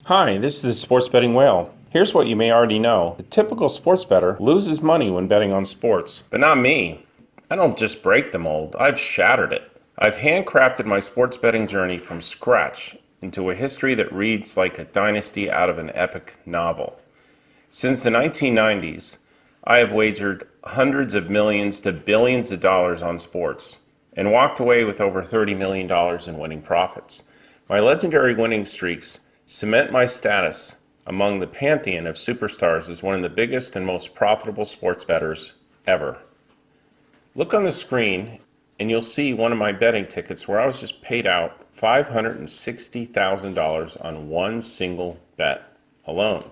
Hi, this is the Sports Betting Whale. Here's what you may already know. The typical sports bettor loses money when betting on sports. But not me. I don't just break the mold, I've shattered it. I've handcrafted my sports betting journey from scratch into a history that reads like a dynasty out of an epic novel. Since the 1990s, I have wagered hundreds of millions to billions of dollars on sports and walked away with over $30 million in winning profits. My legendary winning streaks cement my status among the pantheon of superstars as one of the biggest and most profitable sports bettors ever. Look on the screen and you'll see one of my betting tickets where I was just paid out $560,000 on one single bet alone.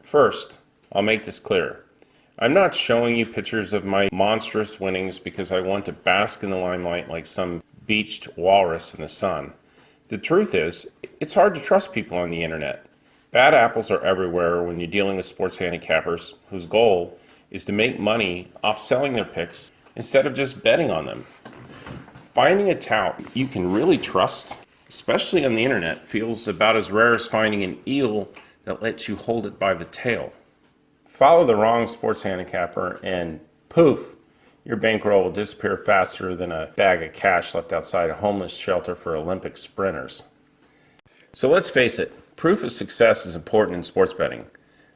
First, I'll make this clear. I'm not showing you pictures of my monstrous winnings because I want to bask in the limelight like some beached walrus in the sun. The truth is, it's hard to trust people on the internet. Bad apples are everywhere when you're dealing with sports handicappers whose goal is to make money off selling their picks instead of just betting on them. Finding a tout you can really trust, especially on the internet, feels about as rare as finding an eel that lets you hold it by the tail. Follow the wrong sports handicapper and poof, your bankroll will disappear faster than a bag of cash left outside a homeless shelter for Olympic sprinters. So let's face it, proof of success is important in sports betting.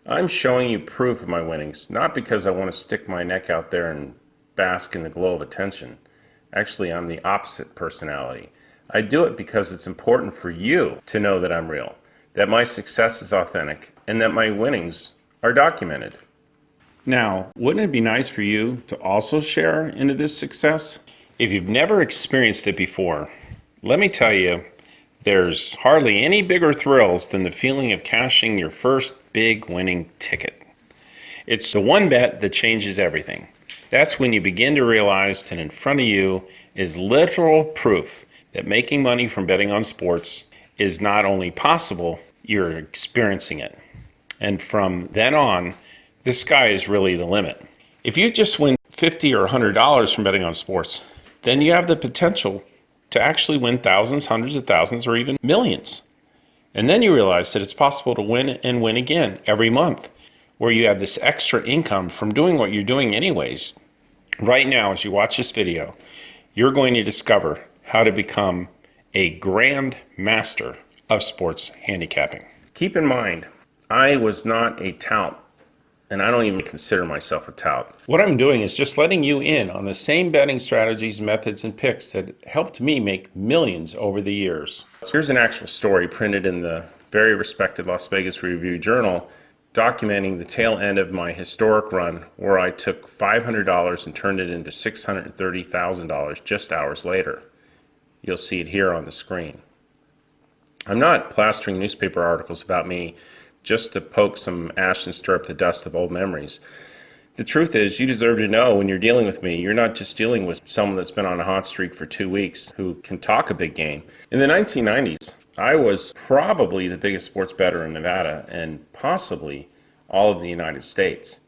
I'm showing you proof of my winnings, not because I want to stick my neck out there and bask in the glow of attention. Actually, I'm the opposite personality. I do it because it's important for you to know that I'm real, that my success is authentic, and that my winnings are documented. Now, wouldn't it be nice for you to also share into this success? If you've never experienced it before, let me tell you, there's hardly any bigger thrills than the feeling of cashing your first big winning ticket. It's the one bet that changes everything. That's when you begin to realize that in front of you is literal proof that making money from betting on sports is not only possible, you're experiencing it. And from then on, the sky is really the limit. If you just win $50 or $100 from betting on sports, then you have the potential to actually win thousands, hundreds of thousands, or even millions. And then you realize that it's possible to win and win again every month, where you have this extra income from doing what you're doing anyways. Right now, as you watch this video, you're going to discover how to become a grand master of sports handicapping. Keep in mind, I was not a tout, and I don't even consider myself a tout. What I'm doing is just letting you in on the same betting strategies, methods, and picks that helped me make millions over the years. Here's an actual story printed in the very respected Las Vegas Review-Journal documenting the tail end of my historic run where I took $500 and turned it into $630,000 just hours later. You'll see it here on the screen. I'm not plastering newspaper articles about me just to poke some ash and stir up the dust of old memories. The truth is, you deserve to know when you're dealing with me, you're not just dealing with someone that's been on a hot streak for 2 weeks who can talk a big game. In the 1990s, I was probably the biggest sports bettor in Nevada and possibly all of the United States.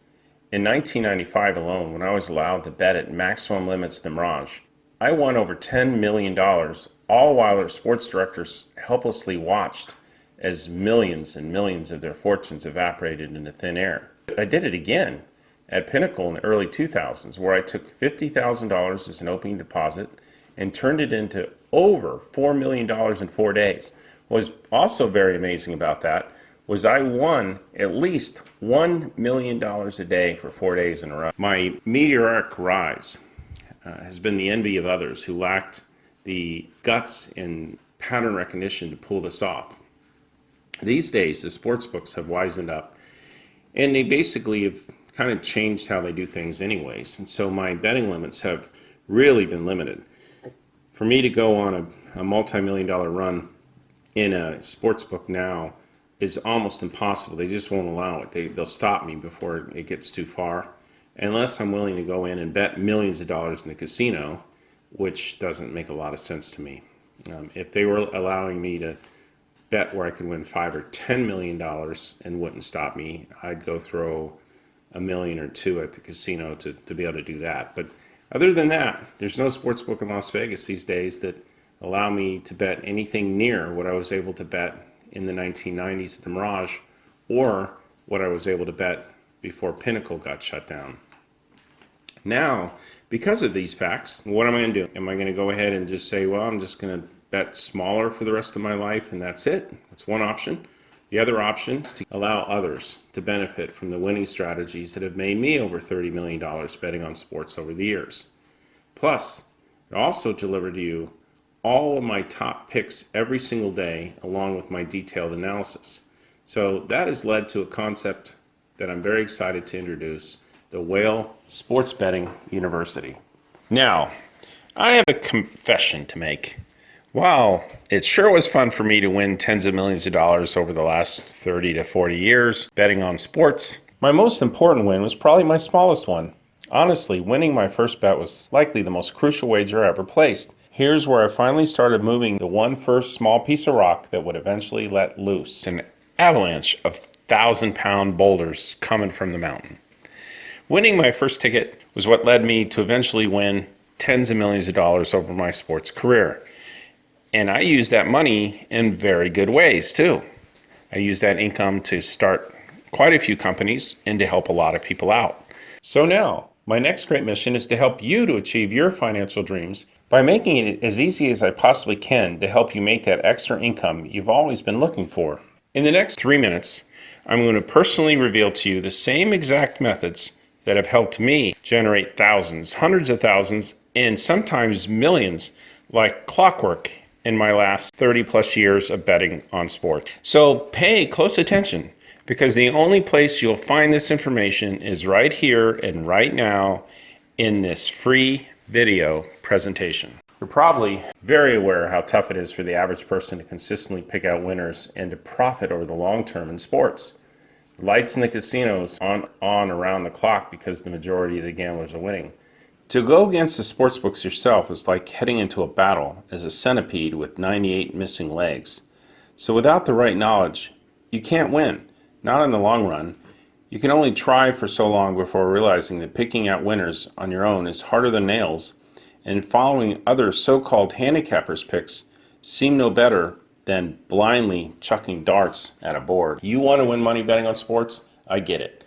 In 1995 alone, when I was allowed to bet at maximum limits to Mirage, I won over $10 million, all while our sports directors helplessly watched as millions and millions of their fortunes evaporated into thin air. I did it again at Pinnacle in the early 2000s, where I took $50,000 as an opening deposit and turned it into over $4 million in 4 days. What was also very amazing about that was I won at least $1 million a day for 4 days in a row. My meteoric rise has been the envy of others who lacked the guts and pattern recognition to pull this off. These days, the sports books have wisened up, and they basically have kind of changed how they do things anyways. And so my betting limits have really been limited. For me to go on a multi-million-dollar run in a sports book now is almost impossible. They just won't allow it. They'll stop me before it gets too far, unless I'm willing to go in and bet millions of dollars in the casino, which doesn't make a lot of sense to me. If they were allowing me to bet where I could win $5 or $10 million and wouldn't stop me, I'd go throw $1 million or $2 million at the casino to be able to do that. But other than that, there's no sports book in Las Vegas these days that allow me to bet anything near what I was able to bet in the 1990s at the Mirage, or what I was able to bet before Pinnacle got shut down. Now, because of these facts, what am I going to do? Am I going to go ahead and just say, well, I'm just going to bet smaller for the rest of my life and that's it? That's one option. The other option is to allow others to benefit from the winning strategies that have made me over $30 million betting on sports over the years. Plus, I also deliver to you all of my top picks every single day, along with my detailed analysis. So that has led to a concept that I'm very excited to introduce, the Whale Sports Betting University. Now, I have a confession to make. While it sure was fun for me to win tens of millions of dollars over the last 30 to 40 years betting on sports, my most important win was probably my smallest one. Honestly, winning my first bet was likely the most crucial wager I ever placed. Here's where I finally started moving the one first small piece of rock that would eventually let loose an avalanche of 1,000-pound boulders coming from the mountain. Winning my first ticket was what led me to eventually win tens of millions of dollars over my sports career. And I used that money in very good ways too. I used that income to start quite a few companies and to help a lot of people out. So now, my next great mission is to help you to achieve your financial dreams by making it as easy as I possibly can to help you make that extra income you've always been looking for. In the next 3 minutes, I'm going to personally reveal to you the same exact methods that have helped me generate thousands, hundreds of thousands, and sometimes millions like clockwork in my last 30 plus years of betting on sport. So pay close attention, because the only place you'll find this information is right here and right now in this free video presentation. You're probably very aware how tough it is for the average person to consistently pick out winners and to profit over the long term in sports. The lights in the casinos on around the clock because the majority of the gamblers are winning. To go against the sportsbooks yourself is like heading into a battle as a centipede with 98 missing legs. So without the right knowledge, you can't win, not in the long run. You can only try for so long before realizing that picking out winners on your own is harder than nails, and following other so-called handicappers' picks seem no better than blindly chucking darts at a board. You want to win money betting on sports? I get it.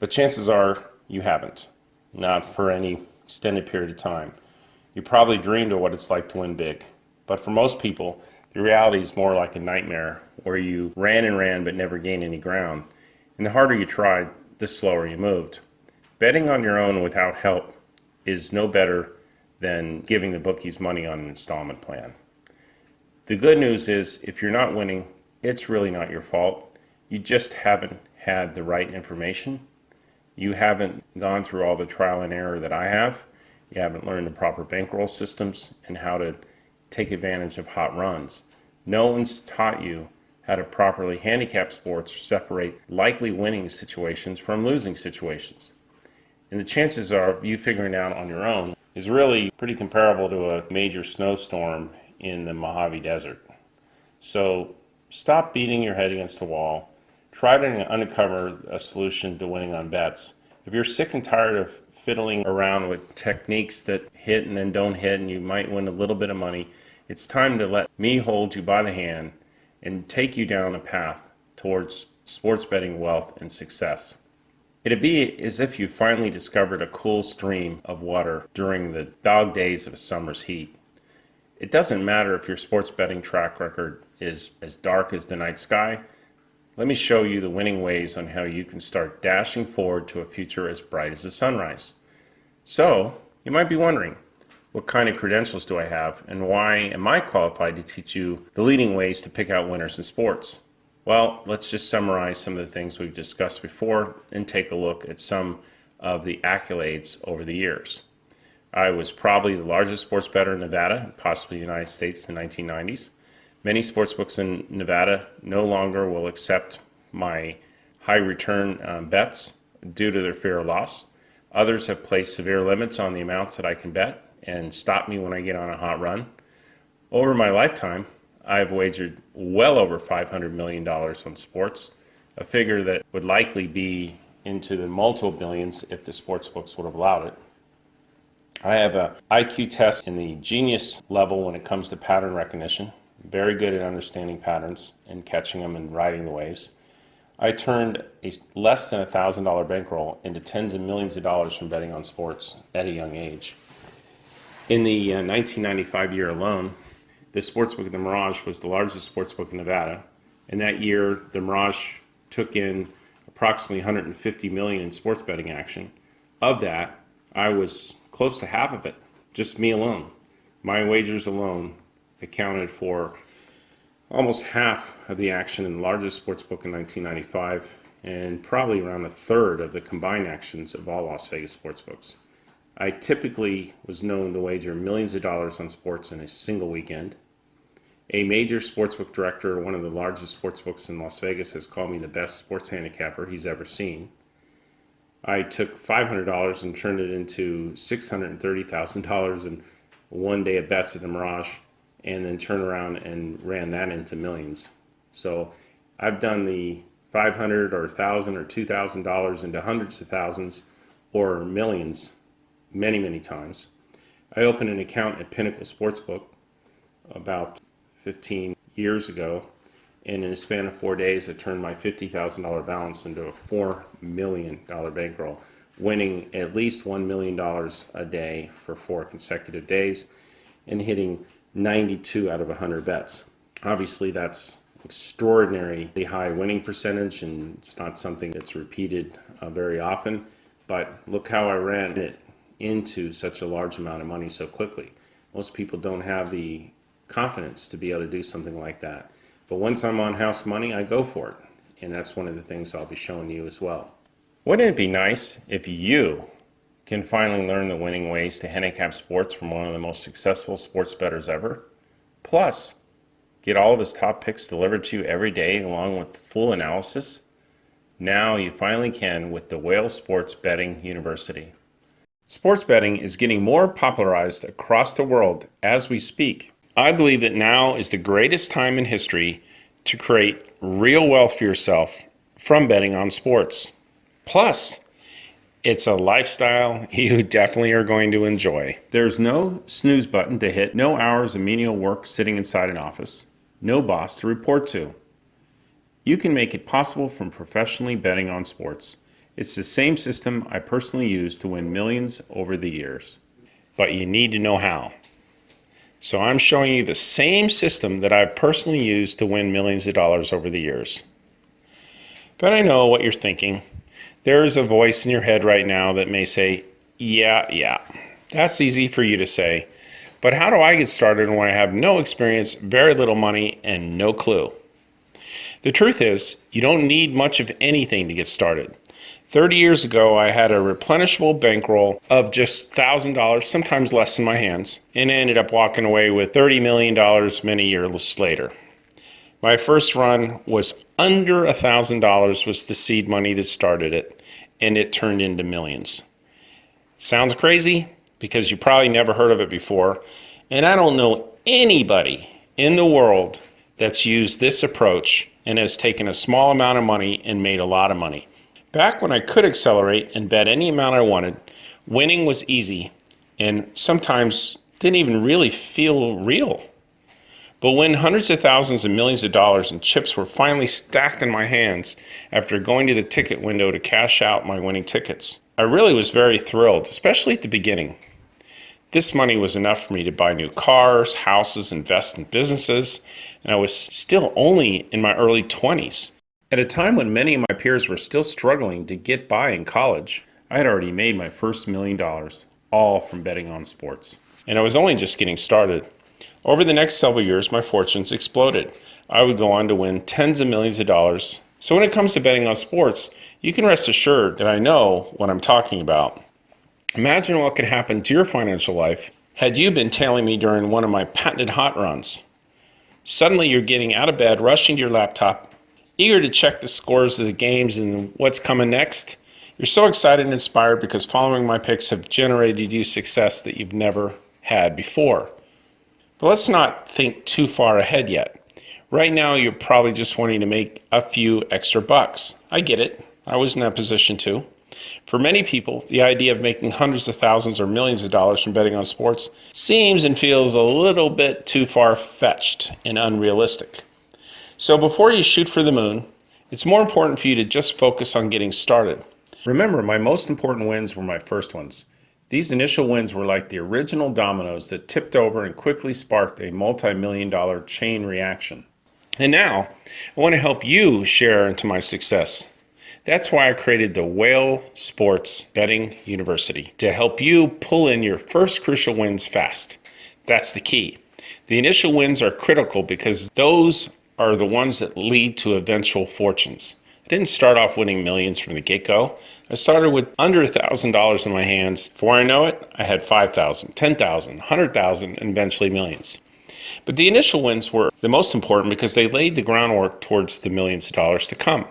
But chances are you haven't. Not for any extended period of time. You probably dreamed of what it's like to win big. But for most people, the reality is more like a nightmare where you ran and ran but never gained any ground. And the harder you tried, the slower you moved. Betting on your own without help is no better than giving the bookies money on an installment plan. The good news is, if you're not winning, it's really not your fault. You just haven't had the right information. You haven't gone through all the trial and error that I have. You haven't learned the proper bankroll systems and how to take advantage of hot runs. No one's taught you how to properly handicap sports or separate likely winning situations from losing situations. And the chances are you figuring it out on your own is really pretty comparable to a major snowstorm in the Mojave Desert. So stop beating your head against the wall. Try to uncover a solution to winning on bets. If you're sick and tired of fiddling around with techniques that hit and then don't hit and you might win a little bit of money, it's time to let me hold you by the hand and take you down a path towards sports betting wealth and success. It'd be as if you finally discovered a cool stream of water during the dog days of a summer's heat. It doesn't matter if your sports betting track record is as dark as the night sky. Let me show you the winning ways on how you can start dashing forward to a future as bright as the sunrise. So, you might be wondering, what kind of credentials do I have, and why am I qualified to teach you the leading ways to pick out winners in sports? Well, let's just summarize some of the things we've discussed before and take a look at some of the accolades over the years. I was probably the largest sports bettor in Nevada, possibly the United States in the 1990s. Many sportsbooks in Nevada no longer will accept my high return bets due to their fear of loss. Others have placed severe limits on the amounts that I can bet and stop me when I get on a hot run. Over my lifetime, I've wagered well over $500 million on sports, a figure that would likely be into the multiple billions if the sportsbooks would have allowed it. I have an IQ test in the genius level when it comes to pattern recognition. very good at understanding patterns and catching them and riding the waves. I turned a less than $1,000 bankroll into tens of millions of dollars from betting on sports at a young age. In the 1995 year alone, the sportsbook at the Mirage was the largest sportsbook in Nevada. And that year, the Mirage took in approximately $150 million in sports betting action. Of that, I was close to half of it, just me alone. My wagers alone accounted for almost half of the action in the largest sportsbook in 1995, and probably around a third of the combined actions of all Las Vegas sportsbooks. I typically was known to wager millions of dollars on sports in a single weekend. A major sportsbook director at one of the largest sportsbooks in Las Vegas has called me the best sports handicapper he's ever seen. I took $500 and turned it into $630,000 in one day of bets at the Mirage, and then turned around and ran that into millions. So I've done the $500 or $1,000 or $2,000 into hundreds of thousands or millions many, many times. I opened an account at Pinnacle Sportsbook about 15 years ago, and in a span of 4 days, I turned my $50,000 balance into a $4 million bankroll, winning at least $1 million a day for 4 consecutive days and hitting 92 out of 100 bets. Obviously, that's extraordinarily high winning percentage, and it's not something that's repeated very often, but look how I ran it into such a large amount of money so quickly. Most people don't have the confidence to be able to do something like that. But once I'm on house money, I go for it. And that's one of the things I'll be showing you as well. Wouldn't it be nice if you can finally learn the winning ways to handicap sports from one of the most successful sports bettors ever? Plus, get all of his top picks delivered to you every day along with full analysis? Now you finally can with the Whale Sports Betting University. Sports betting is getting more popularized across the world as we speak. I believe that now is the greatest time in history to create real wealth for yourself from betting on sports. Plus, it's a lifestyle you definitely are going to enjoy. There's no snooze button to hit, no hours of menial work sitting inside an office, no boss to report to. You can make it possible from professionally betting on sports. It's the same system I personally used to win millions over the years. But you need to know how. So I'm showing you the same system that I've personally used to win millions of dollars over the years. But I know what you're thinking. There is a voice in your head right now that may say, yeah, that's easy for you to say. But how do I get started when I have no experience, very little money, and no clue? The truth is, you don't need much of anything to get started. 30 years ago, I had a replenishable bankroll of just $1,000, sometimes less in my hands, and I ended up walking away with $30 million many years later. My first run was under $1,000 was the seed money that started it, and it turned into millions. Sounds crazy? Because you probably never heard of it before, and I don't know anybody in the world that's used this approach and has taken a small amount of money and made a lot of money. Back when I could accelerate and bet any amount I wanted, winning was easy and sometimes didn't even really feel real. But when hundreds of thousands and millions of dollars in chips were finally stacked in my hands after going to the ticket window to cash out my winning tickets, I really was very thrilled, especially at the beginning. This money was enough for me to buy new cars, houses, invest in businesses, and I was still only in my early 20s. At a time when many of my peers were still struggling to get by in college, I had already made my first $1 million, all from betting on sports. And I was only just getting started. Over the next several years, my fortunes exploded. I would go on to win tens of millions of dollars. So when it comes to betting on sports, you can rest assured that I know what I'm talking about. Imagine what could happen to your financial life had you been tailing me during one of my patented hot runs. Suddenly you're getting out of bed, rushing to your laptop, eager to check the scores of the games and what's coming next. You're so excited and inspired because following my picks have generated you success that you've never had before. But let's not think too far ahead yet. Right now, you're probably just wanting to make a few extra bucks. I get it. I was in that position too. For many people, the idea of making hundreds of thousands or millions of dollars from betting on sports seems and feels a little bit too far-fetched and unrealistic. So before you shoot for the moon, it's more important for you to just focus on getting started. Remember, my most important wins were my first ones. These initial wins were like the original dominoes that tipped over and quickly sparked a multi-million-dollar chain reaction. And now, I want to help you share into my success. That's why I created the Whale Sports Betting University, to help you pull in your first crucial wins fast. That's the key. The initial wins are critical because those are the ones that lead to eventual fortunes. I didn't start off winning millions from the get-go. I started with under $1,000 in my hands. Before I know it, I had 5,000, 10,000, 100,000, and eventually millions. But the initial wins were the most important because they laid the groundwork towards the millions of dollars to come.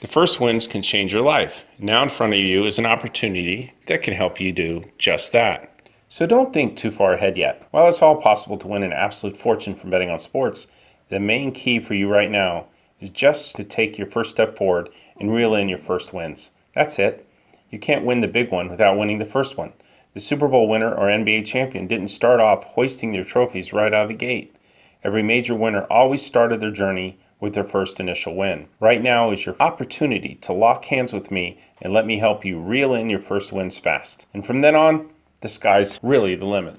The first wins can change your life. Now in front of you is an opportunity that can help you do just that. So don't think too far ahead yet. While it's all possible to win an absolute fortune from betting on sports, the main key for you right now is just to take your first step forward and reel in your first wins. That's it. You can't win the big one without winning the first one. The Super Bowl winner or NBA champion didn't start off hoisting their trophies right out of the gate. Every major winner always started their journey with their first initial win. Right now is your opportunity to lock hands with me and let me help you reel in your first wins fast. And from then on, the sky's really the limit.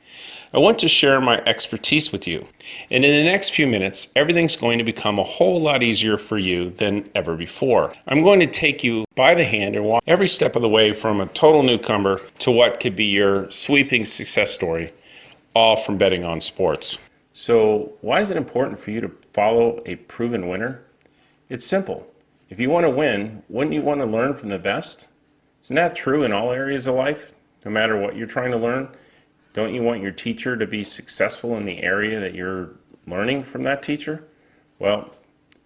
I want to share my expertise with you. And in the next few minutes, everything's going to become a whole lot easier for you than ever before. I'm going to take you by the hand and walk every step of the way from a total newcomer to what could be your sweeping success story, all from betting on sports. So why is it important for you to follow a proven winner? It's simple. If you want to win, wouldn't you want to learn from the best? Isn't that true in all areas of life? No matter what you're trying to learn, don't you want your teacher to be successful in the area that you're learning from that teacher? Well,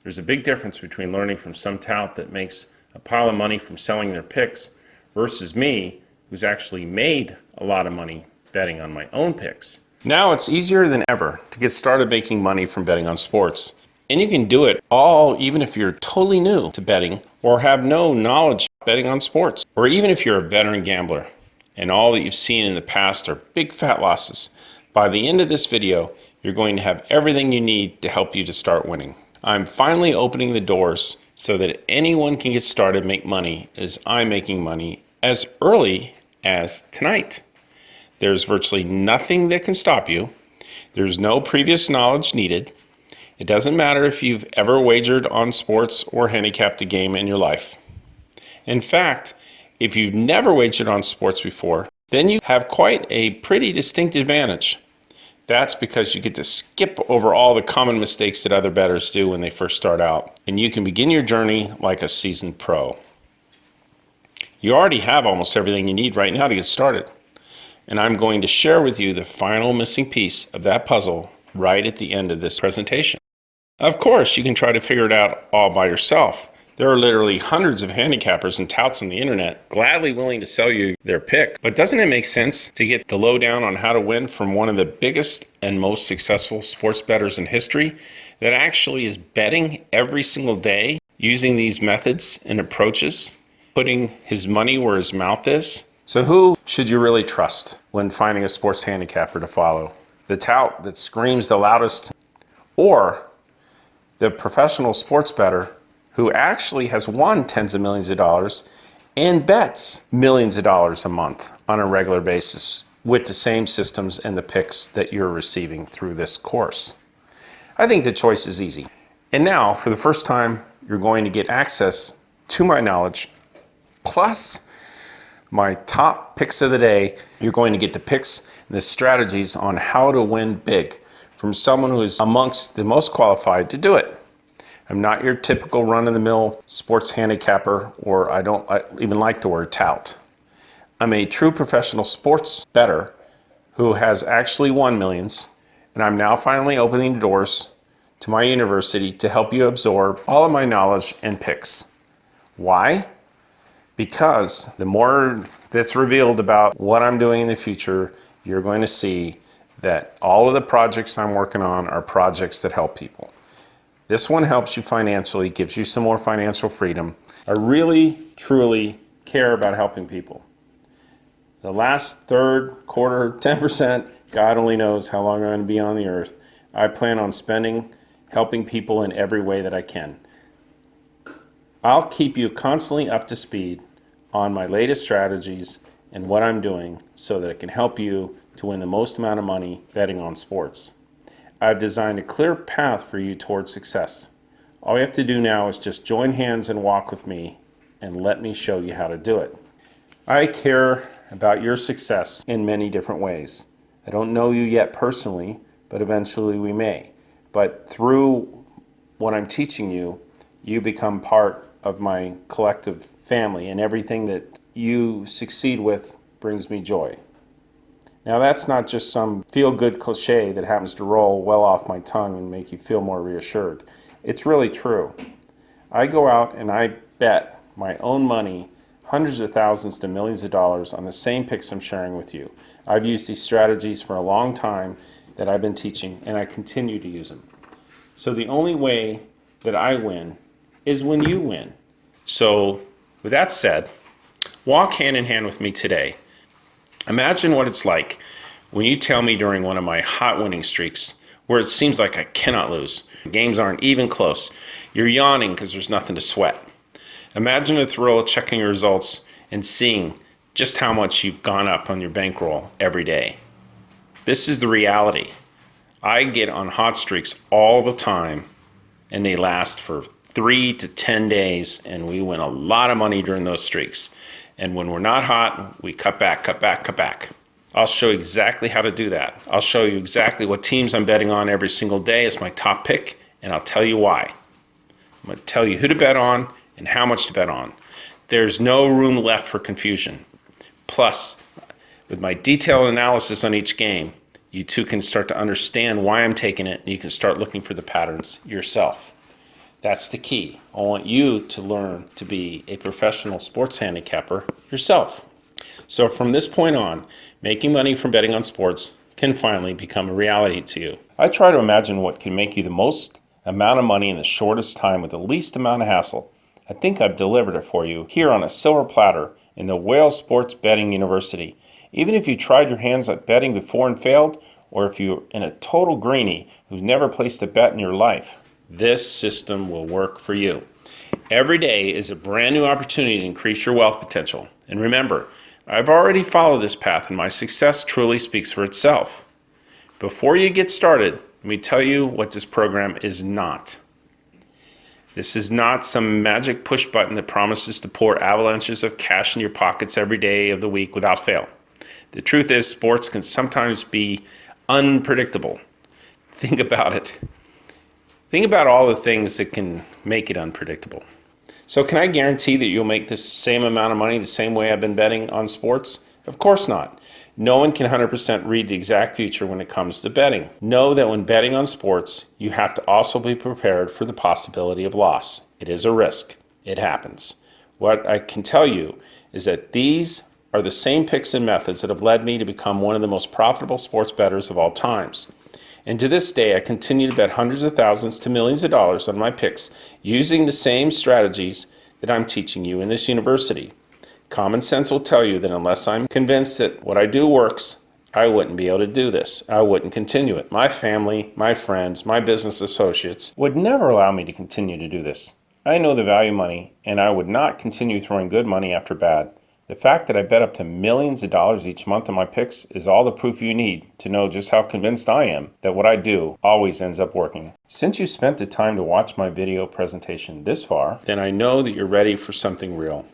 there's a big difference between learning from some tout that makes a pile of money from selling their picks versus me, who's actually made a lot of money betting on my own picks. Now it's easier than ever to get started making money from betting on sports. And you can do it all even if you're totally new to betting or have no knowledge of betting on sports, or even if you're a veteran gambler and all that you've seen in the past are big fat losses. By the end of this video, you're going to have everything you need to help you to start winning. I'm finally opening the doors so that anyone can get started and make money as I'm making money as early as tonight. There's virtually nothing that can stop you. There's no previous knowledge needed. It doesn't matter if you've ever wagered on sports or handicapped a game in your life. In fact, if you've never wagered on sports before, then you have quite a pretty distinct advantage. That's because you get to skip over all the common mistakes that other bettors do when they first start out, and you can begin your journey like a seasoned pro. You already have almost everything you need right now to get started. And I'm going to share with you the final missing piece of that puzzle right at the end of this presentation. Of course, you can try to figure it out all by yourself. There are literally hundreds of handicappers and touts on the internet gladly willing to sell you their pick. But doesn't it make sense to get the lowdown on how to win from one of the biggest and most successful sports bettors in history that actually is betting every single day using these methods and approaches, putting his money where his mouth is? So who should you really trust when finding a sports handicapper to follow? The tout that screams the loudest, or the professional sports bettor who actually has won tens of millions of dollars and bets millions of dollars a month on a regular basis with the same systems and the picks that you're receiving through this course? I think the choice is easy. And now, for the first time, you're going to get access to my knowledge, plus my top picks of the day. You're going to get the picks and the strategies on how to win big from someone who is amongst the most qualified to do it. I'm not your typical run-of-the-mill sports handicapper, or I don't even like the word tout. I'm a true professional sports bettor who has actually won millions, and I'm now finally opening the doors to my university to help you absorb all of my knowledge and picks. Why? Because the more that's revealed about what I'm doing in the future, you're going to see that all of the projects I'm working on are projects that help people. This one helps you financially, gives you some more financial freedom. I really, truly care about helping people. The last third, quarter, 10%, God only knows how long I'm going to be on the earth, I plan on spending helping people in every way that I can. I'll keep you constantly up to speed on my latest strategies and what I'm doing so that it can help you to win the most amount of money betting on sports. I've designed a clear path for you towards success. All you have to do now is just join hands and walk with me and let me show you how to do it. I care about your success in many different ways. I don't know you yet personally, but eventually we may. But through what I'm teaching you, you become part of my collective family, and everything that you succeed with brings me joy. Now, that's not just some feel-good cliche that happens to roll well off my tongue and make you feel more reassured. It's really true. I go out and I bet my own money, hundreds of thousands to millions of dollars, on the same picks I'm sharing with you. I've used these strategies for a long time that I've been teaching, and I continue to use them. So the only way that I win is when you win. So with that said, walk hand in hand with me today. Imagine what it's like when you tell me during one of my hot winning streaks where it seems like I cannot lose. Games aren't even close. You're yawning because there's nothing to sweat. Imagine the thrill of checking your results and seeing just how much you've gone up on your bankroll every day. This is the reality. I get on hot streaks all the time, and they last for 3 to 10 days, and we win a lot of money during those streaks. And when we're not hot, we cut back, cut back, cut back. I'll show you exactly how to do that. I'll show you exactly what teams I'm betting on every single day as my top pick, and I'll tell you why. I'm going to tell you who to bet on and how much to bet on. There's no room left for confusion. Plus, with my detailed analysis on each game, you too can start to understand why I'm taking it, and you can start looking for the patterns yourself. That's the key. I want you to learn to be a professional sports handicapper yourself. So from this point on, making money from betting on sports can finally become a reality to you. I try to imagine what can make you the most amount of money in the shortest time with the least amount of hassle. I think I've delivered it for you here on a silver platter in the Whale Sports Betting University. Even if you tried your hands at betting before and failed, or if you're in a total greenie who's never placed a bet in your life, this system will work for you. Every day is a brand new opportunity to increase your wealth potential. And remember, I've already followed this path and my success truly speaks for itself. Before you get started, let me tell you what this program is not. This is not some magic push button that promises to pour avalanches of cash in your pockets every day of the week without fail. The truth is, sports can sometimes be unpredictable. Think about it. Think about all the things that can make it unpredictable. So can I guarantee that you'll make this same amount of money the same way I've been betting on sports? Of course not. No one can 100% read the exact future when it comes to betting. Know that when betting on sports, you have to also be prepared for the possibility of loss. It is a risk. It happens. What I can tell you is that these are the same picks and methods that have led me to become one of the most profitable sports bettors of all times. And to this day, I continue to bet hundreds of thousands to millions of dollars on my picks using the same strategies that I'm teaching you in this university. Common sense will tell you that unless I'm convinced that what I do works, I wouldn't be able to do this. I wouldn't continue it. My family, my friends, my business associates would never allow me to continue to do this. I know the value of money, and I would not continue throwing good money after bad. The fact that I bet up to millions of dollars each month on my picks is all the proof you need to know just how convinced I am that what I do always ends up working. Since you spent the time to watch my video presentation this far, then I know that you're ready for something real.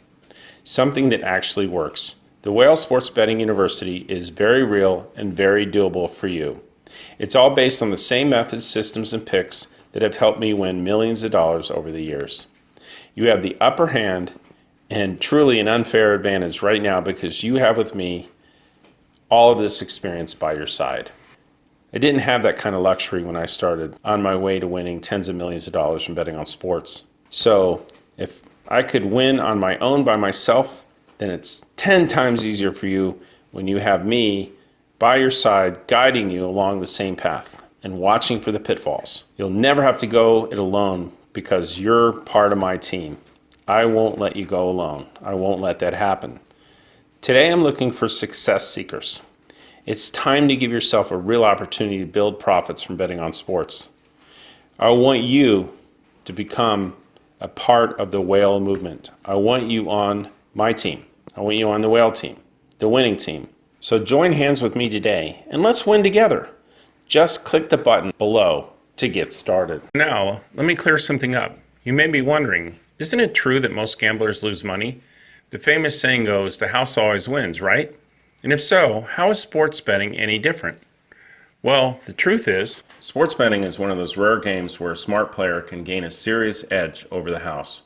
Something that actually works. The Whale Sports Betting University is very real and very doable for you. It's all based on the same methods, systems, and picks that have helped me win millions of dollars over the years. You have the upper hand and truly an unfair advantage right now because you have with me all of this experience by your side. I didn't have that kind of luxury when I started on my way to winning tens of millions of dollars from betting on sports. So if I could win on my own by myself, then it's 10 times easier for you when you have me by your side guiding you along the same path and watching for the pitfalls. You'll never have to go it alone because you're part of my team. I won't let you go alone. I won't let that happen. Today I'm looking for success seekers. It's time to give yourself a real opportunity to build profits from betting on sports. I want you to become a part of the whale movement. I want you on my team. I want you on the whale team, the winning team. So join hands with me today and let's win together. Just click the button below to get started. Now, let me clear something up. You may be wondering, isn't it true that most gamblers lose money? The famous saying goes, the house always wins, right? And if so, how is sports betting any different? Well, the truth is, sports betting is one of those rare games where a smart player can gain a serious edge over the house.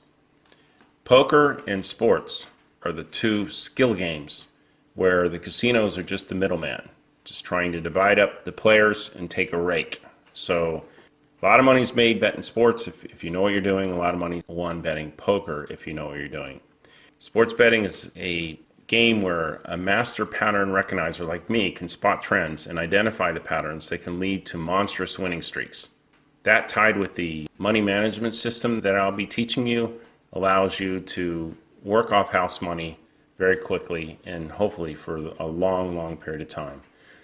Poker and sports are the two skill games where the casinos are just the middleman, just trying to divide up the players and take a rake. So a lot of money's made betting sports if you know what you're doing. A lot of money's won betting poker if you know what you're doing. Sports betting is a game where a master pattern recognizer like me can spot trends and identify the patterns that can lead to monstrous winning streaks. That, tied with the money management system that I'll be teaching you, allows you to work off house money very quickly and hopefully for a long period of time.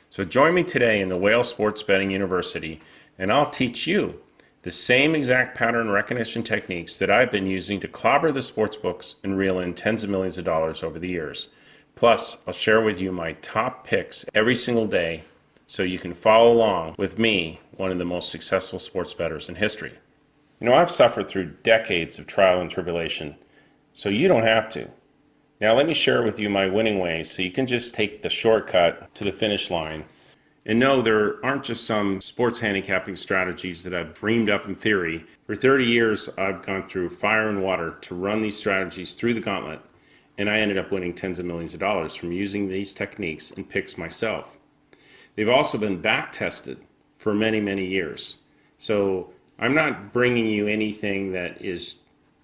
So join me today in the Whale Sports Betting University and I'll teach you the same exact pattern recognition techniques that I've been using to clobber the sports books and reel in tens of millions of dollars over the years. Plus, I'll share with you my top picks every single day so you can follow along with me, one of the most successful sports bettors in history. You know, I've suffered through decades of trial and tribulation, so you don't have to. Now let me share with you my winning ways so you can just take the shortcut to the finish line. And no, there aren't just some sports handicapping strategies that I've dreamed up in theory. For 30 years, I've gone through fire and water to run these strategies through the gauntlet, and I ended up winning tens of millions of dollars from using these techniques and picks myself. They've also been back tested for many years. So I'm not bringing you anything that is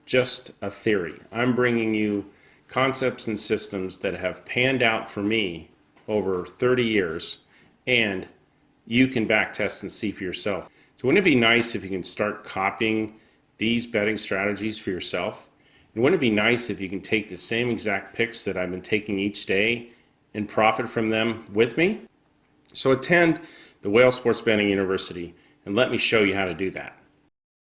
just a theory. I'm bringing you concepts and systems that have panned out for me over 30 years, and you can back test and see for yourself. So wouldn't it be nice if you can start copying these betting strategies for yourself? And wouldn't it be nice if you can take the same exact picks that I've been taking each day and profit from them with me? So attend the Whale Sports Betting University and let me show you how to do that.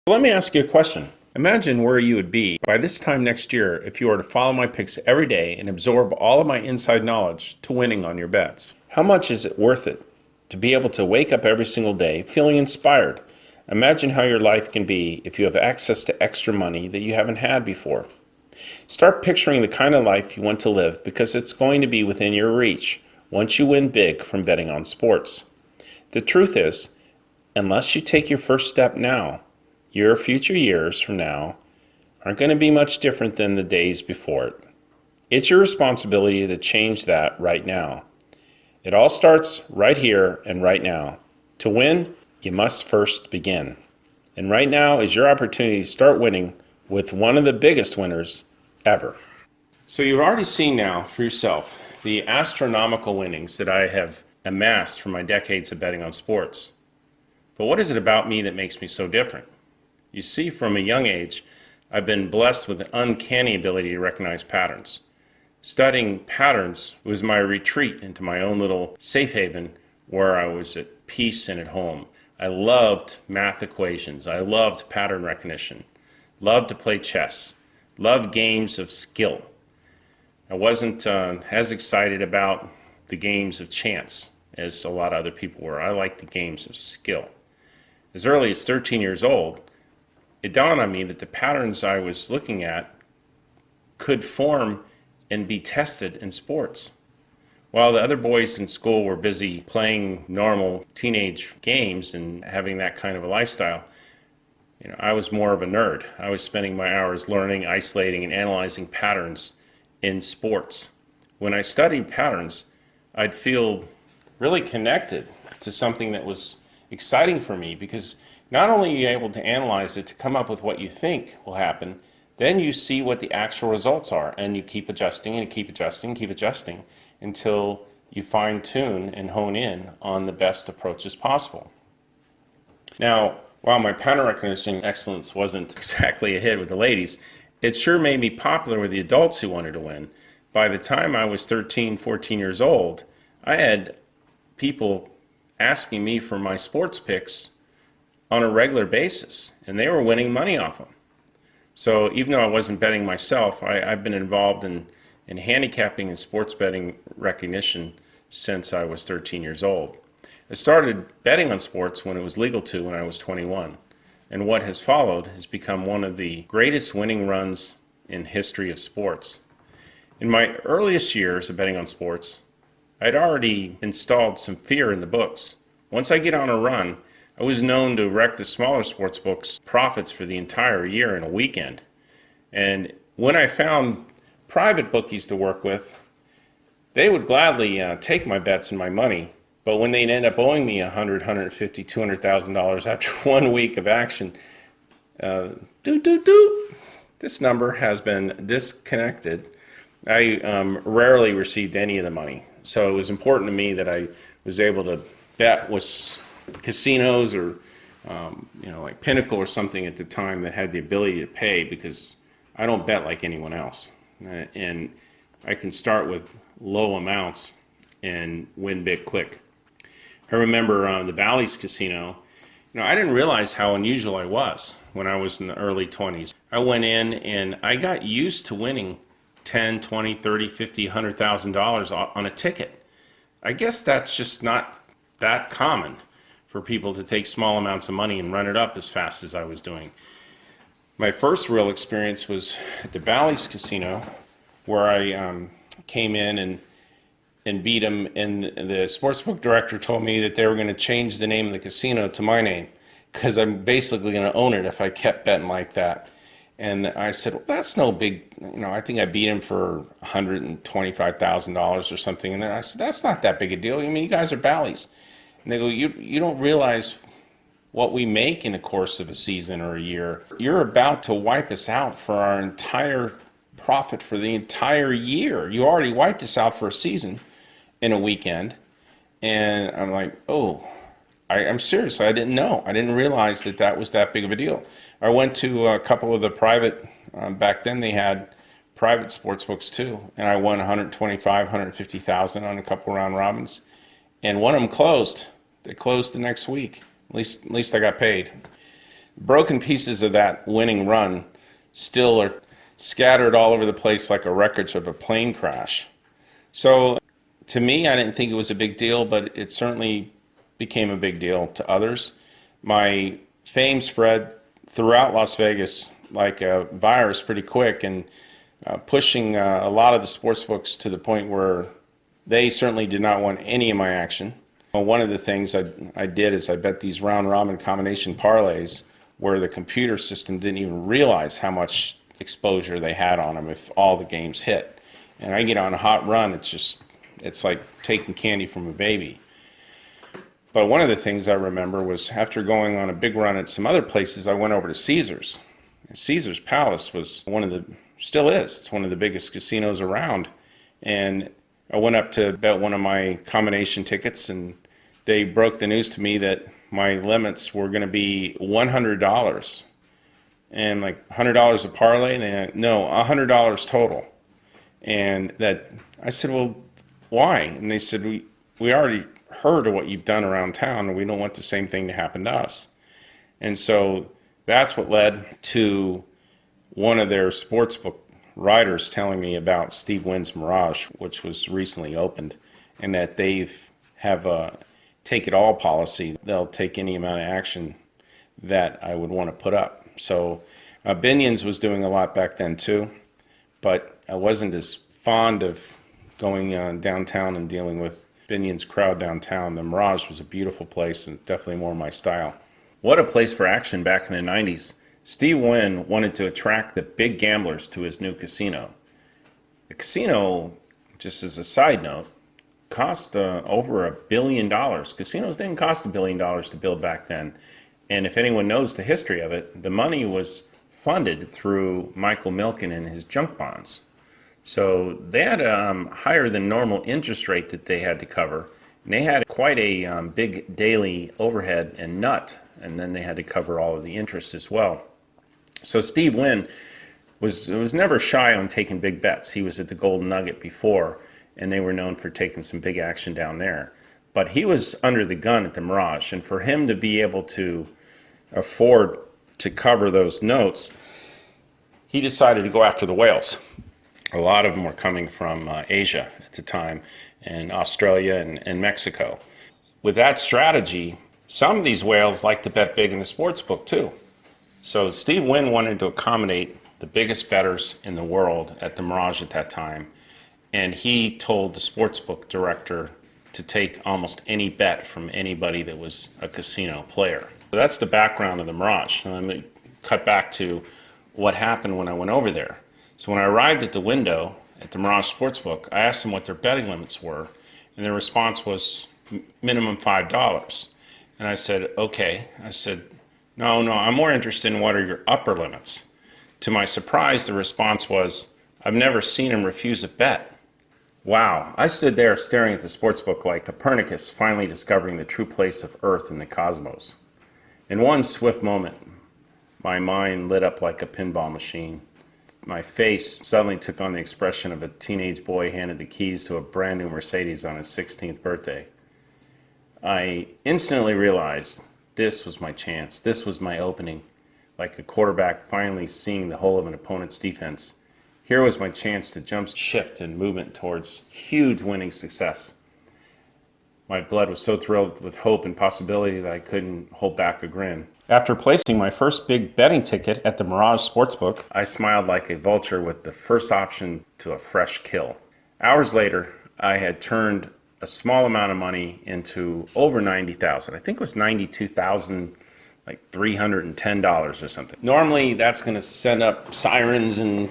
Let me ask you a question. Imagine where you would be by this time next year if you were to follow my picks every day and absorb all of my inside knowledge to winning on your bets. How much is it worth it to be able to wake up every single day feeling inspired? Imagine how your life can be if you have access to extra money that you haven't had before. Start picturing the kind of life you want to live because it's going to be within your reach once you win big from betting on sports. The truth is, unless you take your first step now, your future years from now aren't going to be much different than the days before it. It's your responsibility to change that right now. It all starts right here and right now. To win, you must first begin. And right now is your opportunity to start winning with one of the biggest winners ever. So you've already seen now for yourself the astronomical winnings that I have amassed from my decades of betting on sports. But what is it about me that makes me so different? You see, from a young age, I've been blessed with an uncanny ability to recognize patterns. Studying patterns was my retreat into my own little safe haven where I was at peace and at home. I loved math equations. I loved pattern recognition. Loved to play chess. Loved games of skill. I wasn't as excited about the games of chance as a lot of other people were. I liked the games of skill. As early as 13 years old, it dawned on me that the patterns I was looking at could form and be tested in sports. While the other boys in school were busy playing normal teenage games and having that kind of a lifestyle, I was more of a nerd. I was spending my hours learning, isolating, and analyzing patterns in sports. When I studied patterns, I'd feel really connected to something that was exciting for me because not only are you able to analyze it to come up with what you think will happen, then you see what the actual results are and you keep adjusting and keep adjusting and keep adjusting until you fine tune and hone in on the best approaches possible. Now, while my pattern recognition excellence wasn't exactly a hit with the ladies, It sure made me popular with the adults who wanted to win. By the time I was 13, 14 years old, I had people asking me for my sports picks on a regular basis, and they were winning money off them. So even though I wasn't betting myself, I've been involved in handicapping and sports betting recognition since I was 13 years old. I started betting on sports when it was legal to when I was 21. And what has followed has become one of the greatest winning runs in history of sports. In my earliest years of betting on sports, I'd already installed some fear in the books. Once I get on a run, I was known to wreck the smaller sports books' profits for the entire year in a weekend. And when I found private bookies to work with, they would gladly take my bets and my money. But when they'd end up owing me $100,000, $150,000, $200,000 after 1 week of action, this number has been disconnected. I rarely received any of the money. So it was important to me that I was able to bet with casinos or like Pinnacle or something at the time that had the ability to pay, because I don't bet like anyone else. And I can start with low amounts and win big quick. I remember the Bally's Casino. I didn't realize how unusual I was when I was in the early 20s. I went in and I got used to winning 10, 20, 30, 50, $100,000 on a ticket. I guess that's just not that common for people to take small amounts of money and run it up as fast as I was doing. My first real experience was at the Bally's Casino, where I came in and beat him, and the sportsbook director told me that they were going to change the name of the casino to my name, because I'm basically going to own it if I kept betting like that. And I said, well, that's no big, I think I beat him for $125,000 or something. And I said, that's not that big a deal. I mean, you guys are Bally's. And they go, you don't realize what we make in the course of a season or a year. You're about to wipe us out for our entire profit for the entire year. You already wiped us out for a season in a weekend. And I'm like, oh, I'm serious. I didn't know. I didn't realize that was that big of a deal. I went to a couple of the private, back then they had private sports books too, and I won 125, 150,000 on a couple round robins. And one of them closed. They closed the next week. At least I got paid. Broken pieces of that winning run still are scattered all over the place like a wreckage of a plane crash. So to me, I didn't think it was a big deal, but it certainly became a big deal to others. My fame spread throughout Las Vegas like a virus pretty quick, and pushing a lot of the sports books to the point where they certainly did not want any of my action. One of the things I did is I bet these round robin combination parlays where the computer system didn't even realize how much exposure they had on them if all the games hit. And I get on a hot run, it's like taking candy from a baby. But one of the things I remember was after going on a big run at some other places, I went over to Caesars. Caesars Palace was still is, it's one of the biggest casinos around. And I went up to bet one of my combination tickets, and they broke the news to me that my limits were going to be $100. And like $100 a parlay, and they no, $100 total. And that I said, well, why? And they said, we already heard of what you've done around town, and we don't want the same thing to happen to us. And so that's what led to one of their sportsbook writers telling me about Steve Wynn's Mirage, which was recently opened, and that they have a take it all policy. They'll take any amount of action that I would want to put up. So Binion's was doing a lot back then too, but I wasn't as fond of going downtown and dealing with Binion's crowd downtown. The Mirage was a beautiful place and definitely more my style. What a place for action back in the 90s. Steve Wynn wanted to attract the big gamblers to his new casino. The casino, just as a side note, cost over $1 billion. Casinos didn't cost $1 billion to build back then. And if anyone knows the history of it, the money was funded through Michael Milken and his junk bonds. So they had a higher than normal interest rate that they had to cover. And they had quite a big daily overhead and nut. And then they had to cover all of the interest as well. So Steve Wynn was never shy on taking big bets. He was at the Golden Nugget before, and they were known for taking some big action down there. But he was under the gun at the Mirage, and for him to be able to afford to cover those notes, he decided to go after the whales. A lot of them were coming from Asia at the time, and Australia and Mexico. With that strategy, some of these whales like to bet big in the sports book too. So Steve Wynn wanted to accommodate the biggest bettors in the world at the Mirage at that time, and he told the sportsbook director to take almost any bet from anybody that was a casino player. So that's the background of the Mirage. And let me cut back to what happened when I went over there. So when I arrived at the window at the Mirage Sportsbook, I asked them what their betting limits were, and their response was minimum $5. And I said, okay. I said, no, I'm more interested in what are your upper limits. To my surprise, the response was, I've never seen him refuse a bet. Wow. I stood there staring at the sportsbook like Copernicus finally discovering the true place of Earth in the cosmos. In one swift moment, my mind lit up like a pinball machine. My face suddenly took on the expression of a teenage boy handed the keys to a brand new Mercedes on his 16th birthday. I instantly realized this was my chance. This was my opening. Like a quarterback finally seeing the whole of an opponent's defense. Here was my chance to jump shift and movement towards huge winning success. My blood was so thrilled with hope and possibility that I couldn't hold back a grin. After placing my first big betting ticket at the Mirage Sportsbook, I smiled like a vulture with the first option to a fresh kill. Hours later, I had turned a small amount of money into over $90,000. I think it was $92,000, like $310 or something. Normally, that's going to send up sirens and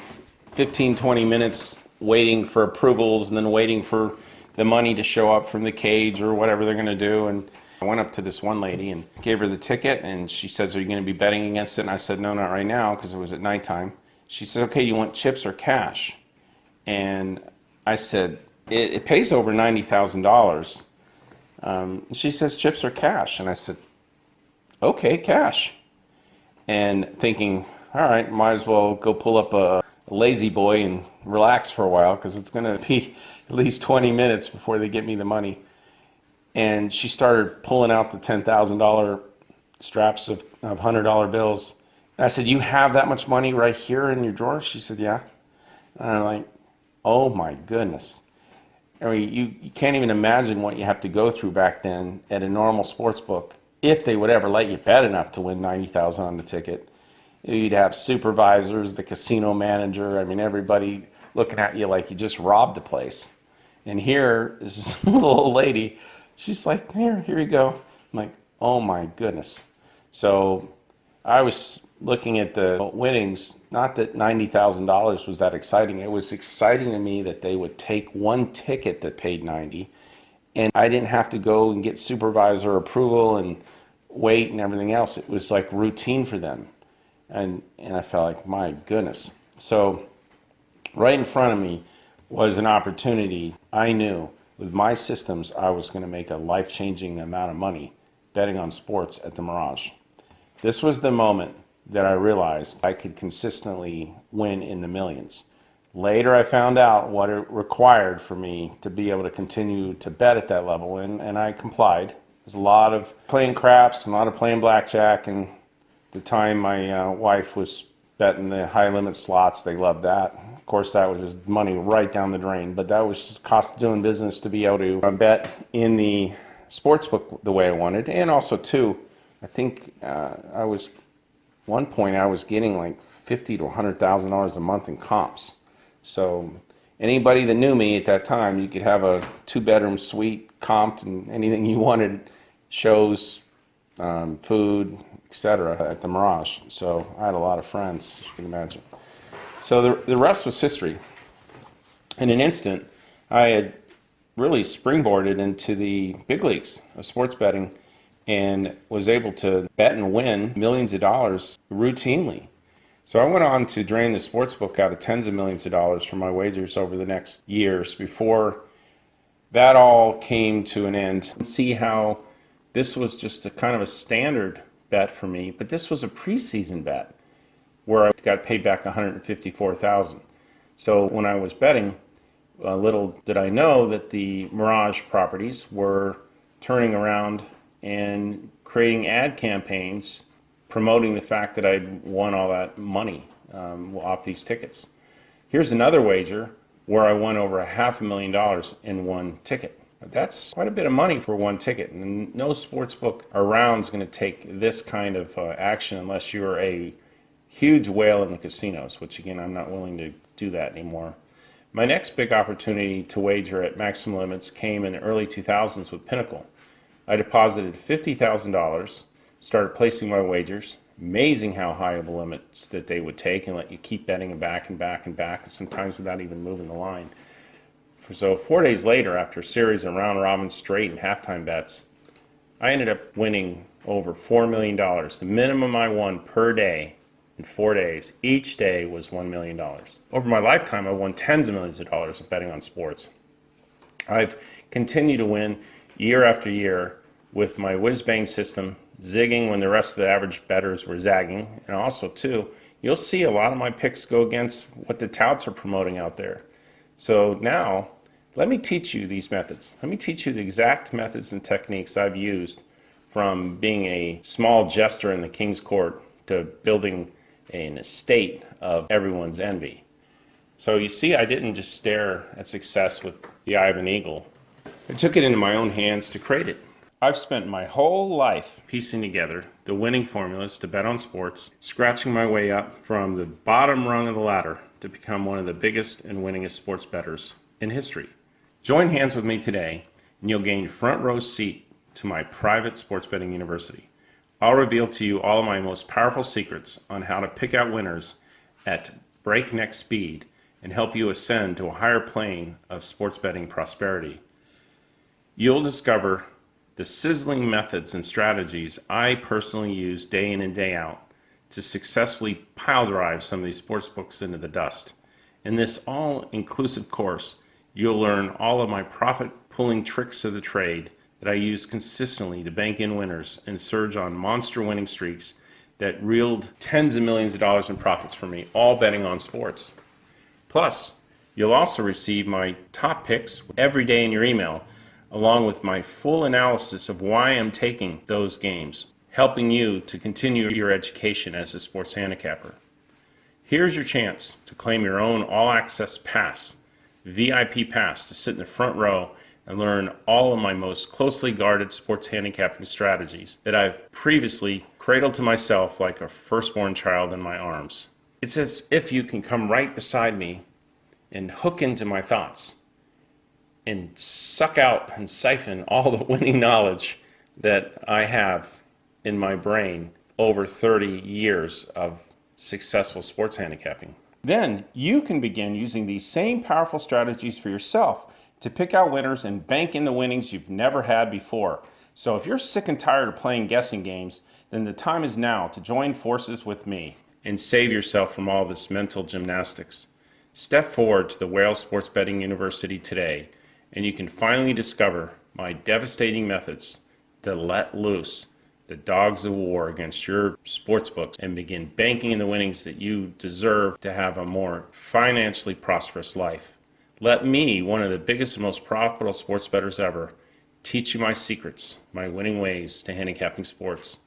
15-20 minutes waiting for approvals and then waiting for the money to show up from the cage or whatever they're going to do. And I went up to this one lady and gave her the ticket, and she says, are you going to be betting against it? And I said, no, not right now, because it was at nighttime. She said, okay, you want chips or cash? And I said, it pays over $90,000. She says, chips or cash? And I said, okay, cash. And thinking, all right, might as well go pull up a lazy boy and relax for a while because it's going to be at least 20 minutes before they get me the money. And she started pulling out the $10,000 straps of $100 bills. And I said, you have that much money right here in your drawer? She said, yeah. And I'm like, oh my goodness. I mean, you can't even imagine what you have to go through back then at a normal sports book if they would ever let you bet enough to win $90,000 on the ticket. You'd have supervisors, the casino manager, I mean, everybody looking at you like you just robbed the place. And here is this little old lady. She's like, here you go. I'm like, oh my goodness. So I was looking at the winnings, not that $90,000 was that exciting. It was exciting to me that they would take one ticket that paid 90, and I didn't have to go and get supervisor approval and wait and everything else. It was like routine for them. And I felt like, my goodness. So right in front of me was an opportunity. I knew with my systems I was going to make a life-changing amount of money betting on sports at the Mirage. This was the moment that I realized I could consistently win in the millions. Later I found out what it required for me to be able to continue to bet at that level, and I complied. There's a lot of playing craps and a lot of playing blackjack, and the time my wife was betting the high limit slots, they loved that. Of course, that was just money right down the drain, but that was just cost of doing business to be able to bet in the sports book the way I wanted. And also too, I think one point I was getting like $50,000 to $100,000 a month in comps. So anybody that knew me at that time, you could have a 2-bedroom suite comped and anything you wanted, shows, food, etc. at the Mirage. So I had a lot of friends, you can imagine. So the rest was history. In an instant, I had really springboarded into the big leagues of sports betting and was able to bet and win millions of dollars routinely. So I went on to drain the sports book out of tens of millions of dollars from my wagers over the next years before that all came to an end. See how this was just a kind of a standard bet for me, but this was a preseason bet. where I got paid back $154,000. So when I was betting, little did I know that the Mirage properties were turning around and creating ad campaigns promoting the fact that I'd won all that money off these tickets. Here's another wager where I won over $500,000 in one ticket. That's quite a bit of money for one ticket, and no sports book around is going to take this kind of action unless you're a huge whale in the casinos, which again, I'm not willing to do that anymore. My next big opportunity to wager at maximum limits came in the early 2000s with Pinnacle. I deposited $50,000, started placing my wagers. Amazing how high of the limits that they would take and let you keep betting and back and back and back, and sometimes without even moving the line. So 4 days later, after a series of round robin, straight, and halftime bets, I ended up winning over $4 million. The minimum I won per day in 4 days, each day, was $1 million. Over my lifetime, I won tens of millions of dollars of betting on sports. I've continued to win year after year with my whiz-bang system, zigging when the rest of the average bettors were zagging. And also, too, you'll see a lot of my picks go against what the touts are promoting out there. So now, let me teach you these methods. Let me teach you the exact methods and techniques I've used from being a small jester in the king's court to building an estate of everyone's envy. So you see, I didn't just stare at success with the eye of an eagle. I took it into my own hands to create it. I've spent my whole life piecing together the winning formulas to bet on sports, scratching my way up from the bottom rung of the ladder to become one of the biggest and winningest sports bettors in history. Join hands with me today, and you'll gain front row seat to my private sports betting university. I'll reveal to you all of my most powerful secrets on how to pick out winners at breakneck speed and help you ascend to a higher plane of sports betting prosperity. You'll discover the sizzling methods and strategies I personally use day in and day out to successfully pile drive some of these sports books into the dust. In this all-inclusive course, you'll learn all of my profit-pulling tricks of the trade that I use consistently to bank in winners and surge on monster winning streaks that reeled tens of millions of dollars in profits for me, all betting on sports. Plus, you'll also receive my top picks every day in your email, along with my full analysis of why I'm taking those games, helping you to continue your education as a sports handicapper. Here's your chance to claim your own all-access pass, VIP pass, to sit in the front row and learn all of my most closely guarded sports handicapping strategies that I've previously cradled to myself like a firstborn child in my arms. It's as if you can come right beside me and hook into my thoughts and suck out and siphon all the winning knowledge that I have in my brain over 30 years of successful sports handicapping. Then you can begin using these same powerful strategies for yourself to pick out winners and bank in the winnings you've never had before. So if you're sick and tired of playing guessing games, then the time is now to join forces with me and save yourself from all this mental gymnastics. Step forward to the Whale Sports Betting University today, and you can finally discover my devastating methods to let loose the dogs of war against your sports books and begin banking in the winnings that you deserve to have a more financially prosperous life. Let me, one of the biggest and most profitable sports bettors ever, teach you my secrets, my winning ways to handicapping sports,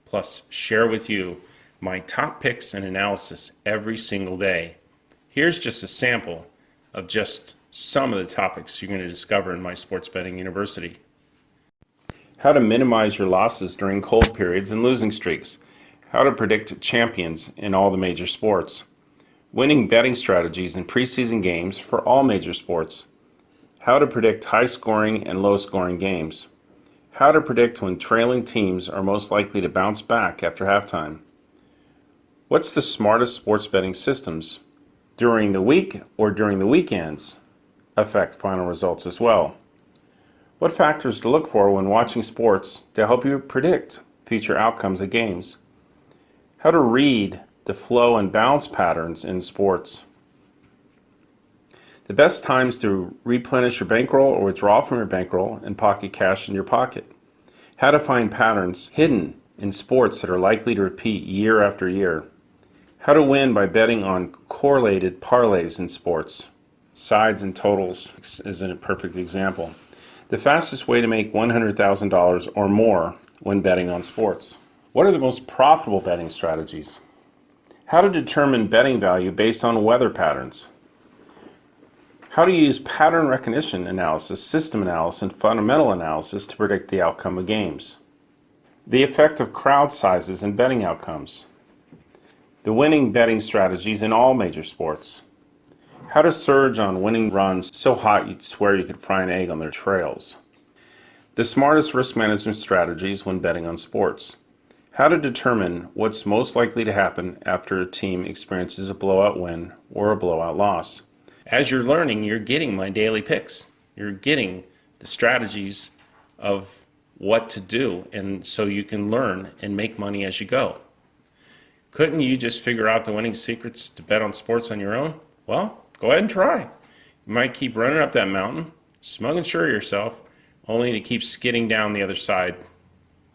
plus share with you my top picks and analysis every single day. Here's just a sample of just some of the topics you're going to discover in my Sports Betting University. How to minimize your losses during cold periods and losing streaks. How to predict champions in all the major sports. Winning betting strategies in preseason games for all major sports. How to predict high-scoring and low-scoring games. How to predict when trailing teams are most likely to bounce back after halftime. What's the smartest sports betting systems during the week or during the weekends affect final results as well? What factors to look for when watching sports to help you predict future outcomes of games? How to read the flow and bounce patterns in sports. The best times to replenish your bankroll or withdraw from your bankroll and pocket cash in your pocket. How to find patterns hidden in sports that are likely to repeat year after year. How to win by betting on correlated parlays in sports. Sides and totals is a perfect example. The fastest way to make $100,000 or more when betting on sports. What are the most profitable betting strategies? How to determine betting value based on weather patterns. How to use pattern recognition analysis, system analysis, and fundamental analysis to predict the outcome of games. The effect of crowd sizes in betting outcomes. The winning betting strategies in all major sports. How to surge on winning runs so hot you'd swear you could fry an egg on their trails. The smartest risk management strategies when betting on sports. How to determine what's most likely to happen after a team experiences a blowout win or a blowout loss. As you're learning, you're getting my daily picks. You're getting the strategies of what to do, and so you can learn and make money as you go. Couldn't you just figure out the winning secrets to bet on sports on your own? Well, go ahead and try. You might keep running up that mountain, smug and sure of yourself, only to keep skidding down the other side,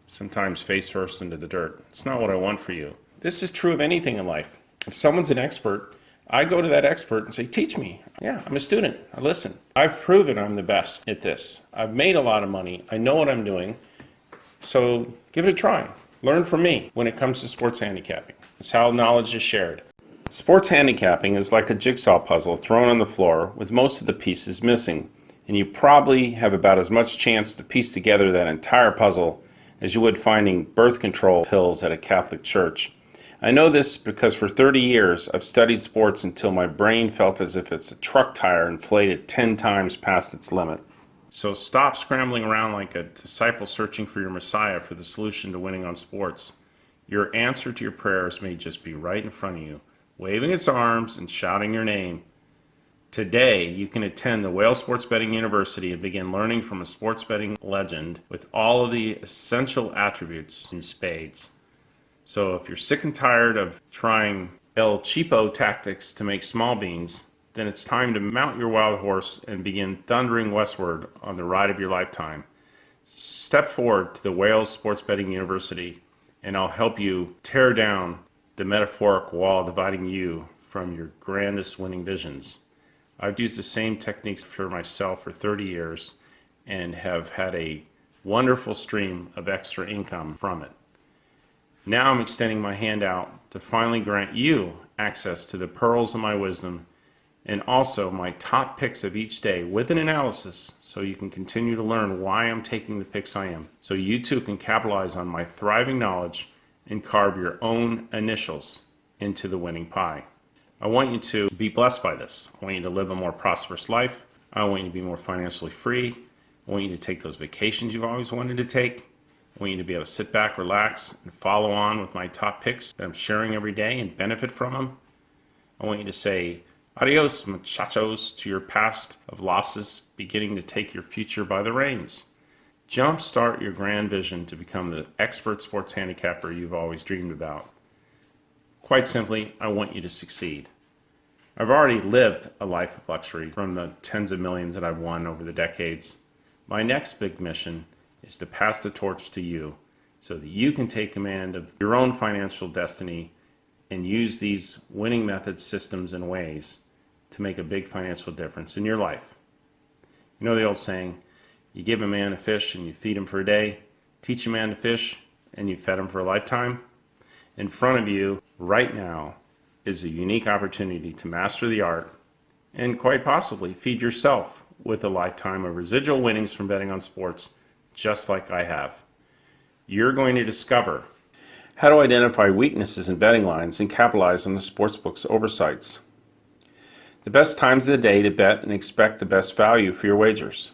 sometimes face first into the dirt. It's not what I want for you. This is true of anything in life. If someone's an expert, I go to that expert and say, teach me. Yeah, I'm a student. I listen. I've proven I'm the best at this. I've made a lot of money. I know what I'm doing. So give it a try. Learn from me when it comes to sports handicapping. It's how knowledge is shared. Sports handicapping is like a jigsaw puzzle thrown on the floor with most of the pieces missing, and you probably have about as much chance to piece together that entire puzzle as you would finding birth control pills at a Catholic church. I know this because for 30 years I've studied sports until my brain felt as if it's a truck tire inflated 10 times past its limit. So stop scrambling around like a disciple searching for your Messiah for the solution to winning on sports. Your answer to your prayers may just be right in front of you, waving its arms and shouting your name. Today, you can attend the Whale Sports Betting University and begin learning from a sports betting legend with all of the essential attributes in spades. So if you're sick and tired of trying El Cheapo tactics to make small beans, then it's time to mount your wild horse and begin thundering westward on the ride of your lifetime. Step forward to the Whale Sports Betting University, and I'll help you tear down the metaphoric wall dividing you from your grandest winning visions. I've used the same techniques for myself for 30 years and have had a wonderful stream of extra income from it. Now I'm extending my hand out to finally grant you access to the pearls of my wisdom and also my top picks of each day with an analysis so you can continue to learn why I'm taking the picks I am, so you too can capitalize on my thriving knowledge and carve your own initials into the winning pie. I want you to be blessed by this. I want you to live a more prosperous life. I want you to be more financially free. I want you to take those vacations you've always wanted to take. I want you to be able to sit back, relax, and follow on with my top picks that I'm sharing every day and benefit from them. I want you to say, adios, muchachos, to your past of losses, beginning to take your future by the reins. Jumpstart your grand vision to become the expert sports handicapper you've always dreamed about. Quite simply, I want you to succeed. I've already lived a life of luxury from the tens of millions that I've won over the decades. My next big mission is to pass the torch to you so that you can take command of your own financial destiny and use these winning methods, systems, and ways to make a big financial difference in your life. You know the old saying, you give a man a fish and you feed him for a day, teach a man to fish and you fed him for a lifetime. In front of you right now is a unique opportunity to master the art and quite possibly feed yourself with a lifetime of residual winnings from betting on sports, just like I have. You're going to discover how to identify weaknesses in betting lines and capitalize on the sportsbook's oversights. The best times of the day to bet and expect the best value for your wagers.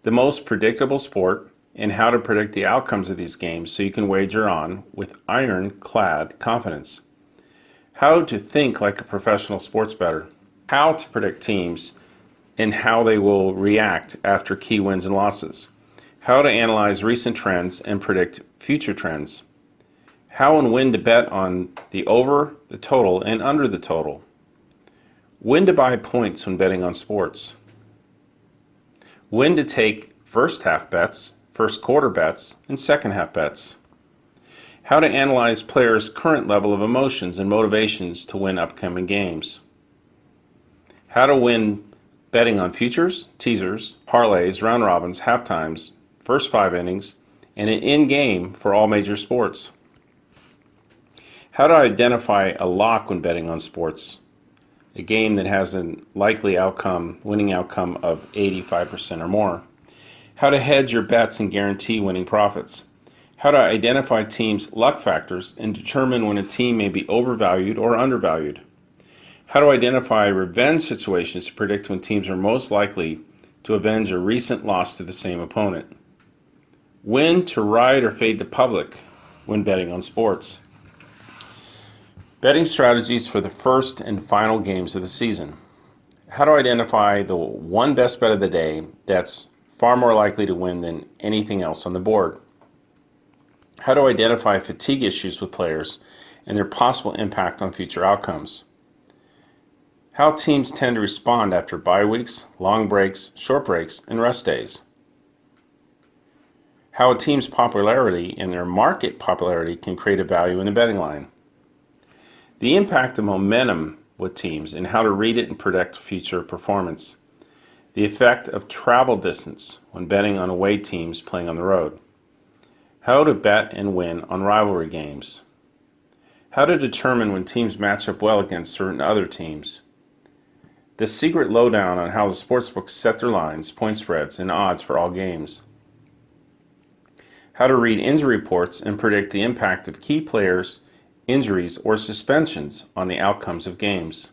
The most predictable sport and how to predict the outcomes of these games so you can wager on with ironclad confidence. How to think like a professional sports bettor. How to predict teams and how they will react after key wins and losses. How to analyze recent trends and predict future trends. How and when to bet on the over, the total, and under the total. When to buy points when betting on sports. When to take first half bets, first quarter bets, and second half bets. How to analyze players' current level of emotions and motivations to win upcoming games. How to win betting on futures, teasers, parlays, round robins, halftimes, first 5 innings, and an in-game for all major sports. How to identify a lock when betting on sports, a game that has a likely outcome, winning outcome of 85% or more. How to hedge your bets and guarantee winning profits. How to identify teams' luck factors and determine when a team may be overvalued or undervalued. How to identify revenge situations to predict when teams are most likely to avenge a recent loss to the same opponent. When to ride or fade the public when betting on sports. Betting strategies for the first and final games of the season. How to identify the one best bet of the day that's far more likely to win than anything else on the board. How to identify fatigue issues with players and their possible impact on future outcomes. How teams tend to respond after bye weeks, long breaks, short breaks, and rest days. How a team's popularity and their market popularity can create a value in the betting line. The impact of momentum with teams and how to read it and predict future performance. The effect of travel distance when betting on away teams playing on the road. How to bet and win on rivalry games. How to determine when teams match up well against certain other teams. The secret lowdown on how the sportsbooks set their lines, point spreads, and odds for all games. How to read injury reports and predict the impact of key players, injuries, or suspensions on the outcomes of games.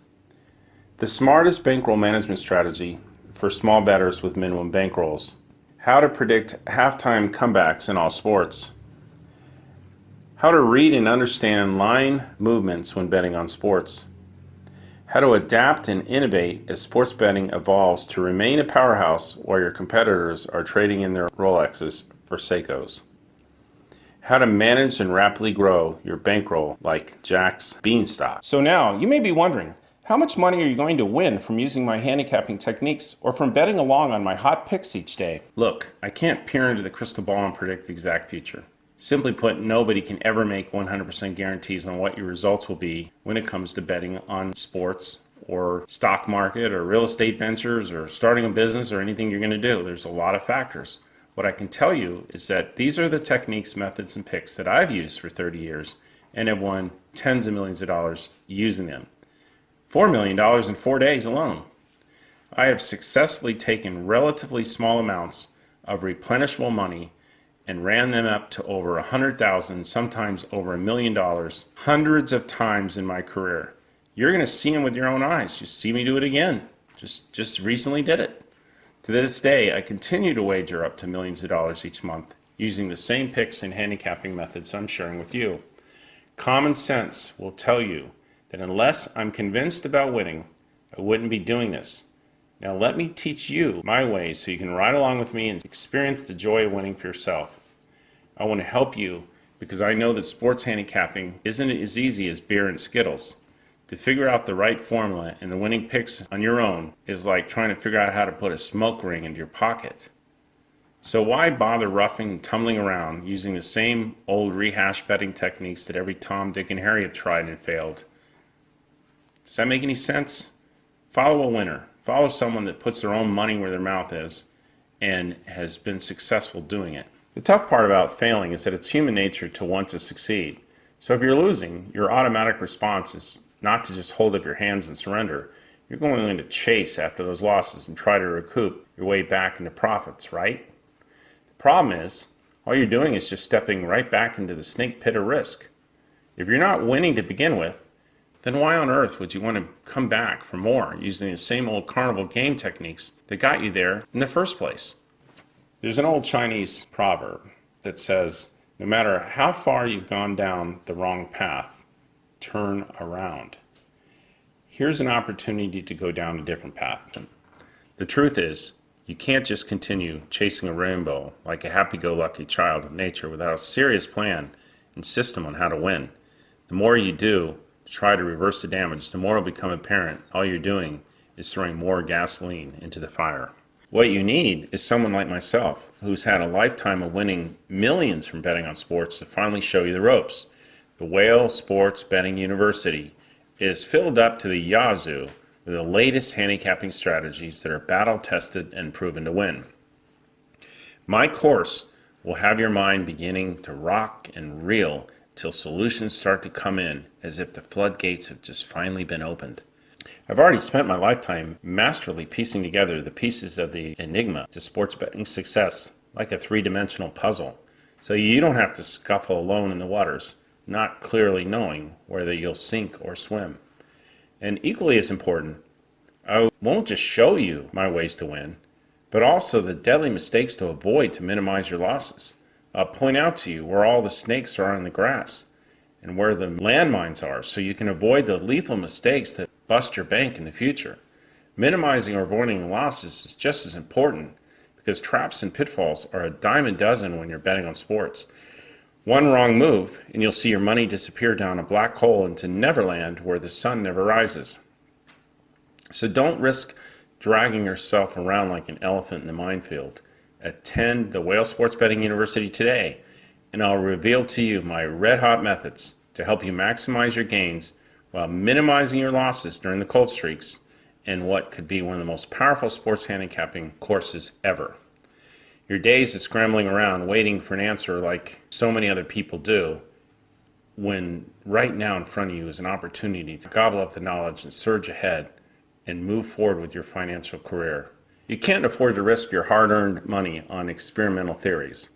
The smartest bankroll management strategy for small bettors with minimum bankrolls. How to predict halftime comebacks in all sports. How to read and understand line movements when betting on sports. How to adapt and innovate as sports betting evolves to remain a powerhouse while your competitors are trading in their Rolexes for Seikos. How to manage and rapidly grow your bankroll like Jack's Beanstalk. So now, you may be wondering, how much money are you going to win from using my handicapping techniques or from betting along on my hot picks each day? Look, I can't peer into the crystal ball and predict the exact future. Simply put, nobody can ever make 100% guarantees on what your results will be when it comes to betting on sports or stock market or real estate ventures or starting a business or anything you're going to do. There's a lot of factors. What I can tell you is that these are the techniques, methods, and picks that I've used for 30 years and have won tens of millions of dollars using them. $4 million in 4 days alone. I have successfully taken relatively small amounts of replenishable money and ran them up to over 100,000, sometimes over $1 million, hundreds of times in my career. You're going to see them with your own eyes. You see me do it again. Just recently did it. To this day, I continue to wager up to millions of dollars each month using the same picks and handicapping methods I'm sharing with you. Common sense will tell you that unless I'm convinced about winning, I wouldn't be doing this. Now let me teach you my ways so you can ride along with me and experience the joy of winning for yourself. I want to help you because I know that sports handicapping isn't as easy as beer and Skittles. To figure out the right formula and the winning picks on your own is like trying to figure out how to put a smoke ring into your pocket. So why bother roughing and tumbling around using the same old rehashed betting techniques that every Tom, Dick, and Harry have tried and failed? Does that make any sense? Follow a winner. Follow someone that puts their own money where their mouth is and has been successful doing it. The tough part about failing is that it's human nature to want to succeed. So if you're losing, your automatic response is not to just hold up your hands and surrender. You're going to chase after those losses and try to recoup your way back into profits, right? The problem is, all you're doing is just stepping right back into the snake pit of risk. If you're not winning to begin with, then why on earth would you want to come back for more using the same old carnival game techniques that got you there in the first place? There's an old Chinese proverb that says, no matter how far you've gone down the wrong path, turn around. Here's an opportunity to go down a different path. The truth is, you can't just continue chasing a rainbow like a happy-go-lucky child of nature without a serious plan and system on how to win. The more you do to try to reverse the damage, the more it'll become apparent all you're doing is throwing more gasoline into the fire. What you need is someone like myself who's had a lifetime of winning millions from betting on sports to finally show you the ropes. The Whale Sports Betting University is filled up to the yazoo with the latest handicapping strategies that are battle tested and proven to win. My course will have your mind beginning to rock and reel till solutions start to come in as if the floodgates have just finally been opened. I've already spent my lifetime masterfully piecing together the pieces of the enigma to sports betting success like a three-dimensional puzzle, so you don't have to scuffle alone in the waters, not clearly knowing whether you'll sink or swim. And equally as important, I won't just show you my ways to win, but also the deadly mistakes to avoid to minimize your losses. I'll point out to you where all the snakes are on the grass and where the landmines are so you can avoid the lethal mistakes that bust your bank in the future. Minimizing or avoiding losses is just as important because traps and pitfalls are a dime a dozen when you're betting on sports. One wrong move and you'll see your money disappear down a black hole into Neverland where the sun never rises. So don't risk dragging yourself around like an elephant in the minefield. Attend the Whale Sports Betting University today and I'll reveal to you my red-hot methods to help you maximize your gains while minimizing your losses during the cold streaks in what could be one of the most powerful sports handicapping courses ever. Your days of scrambling around waiting for an answer like so many other people do, when right now in front of you is an opportunity to gobble up the knowledge and surge ahead and move forward with your financial career. You can't afford to risk your hard-earned money on experimental theories.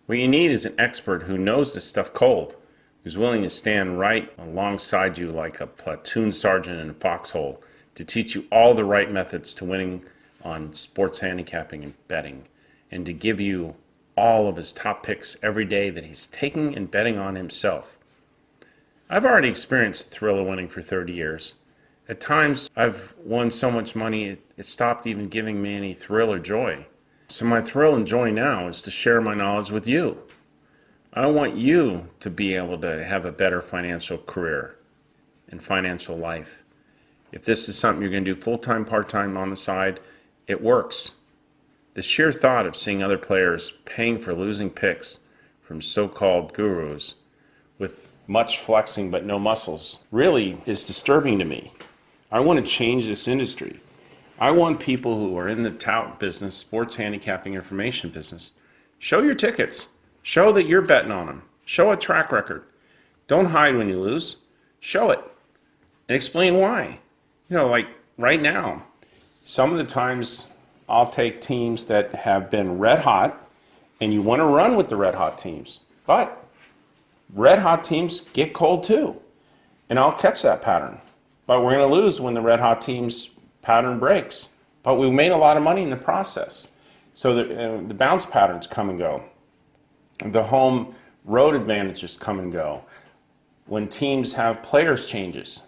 What you need is an expert who knows this stuff cold, who's willing to stand right alongside you like a platoon sergeant in a foxhole to teach you all the right methods to winning on sports handicapping and betting, and to give you all of his top picks every day that he's taking and betting on himself. I've already experienced the thrill of winning for 30 years. At times, I've won so much money, it stopped even giving me any thrill or joy. So my thrill and joy now is to share my knowledge with you. I want you to be able to have a better financial career and financial life. If this is something you're going to do full-time, part-time on the side, it works. The sheer thought of seeing other players paying for losing picks from so-called gurus with much flexing but no muscles really is disturbing to me. I want to change this industry. I want people who are in the tout business, sports handicapping information business, show your tickets. Show that you're betting on them. Show a track record. Don't hide when you lose. Show it. And explain why. Like right now, some of the times I'll take teams that have been red hot and you want to run with the red hot teams. But red hot teams get cold too. And I'll catch that pattern. But we're going to lose when the red hot team's pattern breaks. But we've made a lot of money in the process. So the bounce patterns come and go. The home road advantages come and go. When teams have players changes,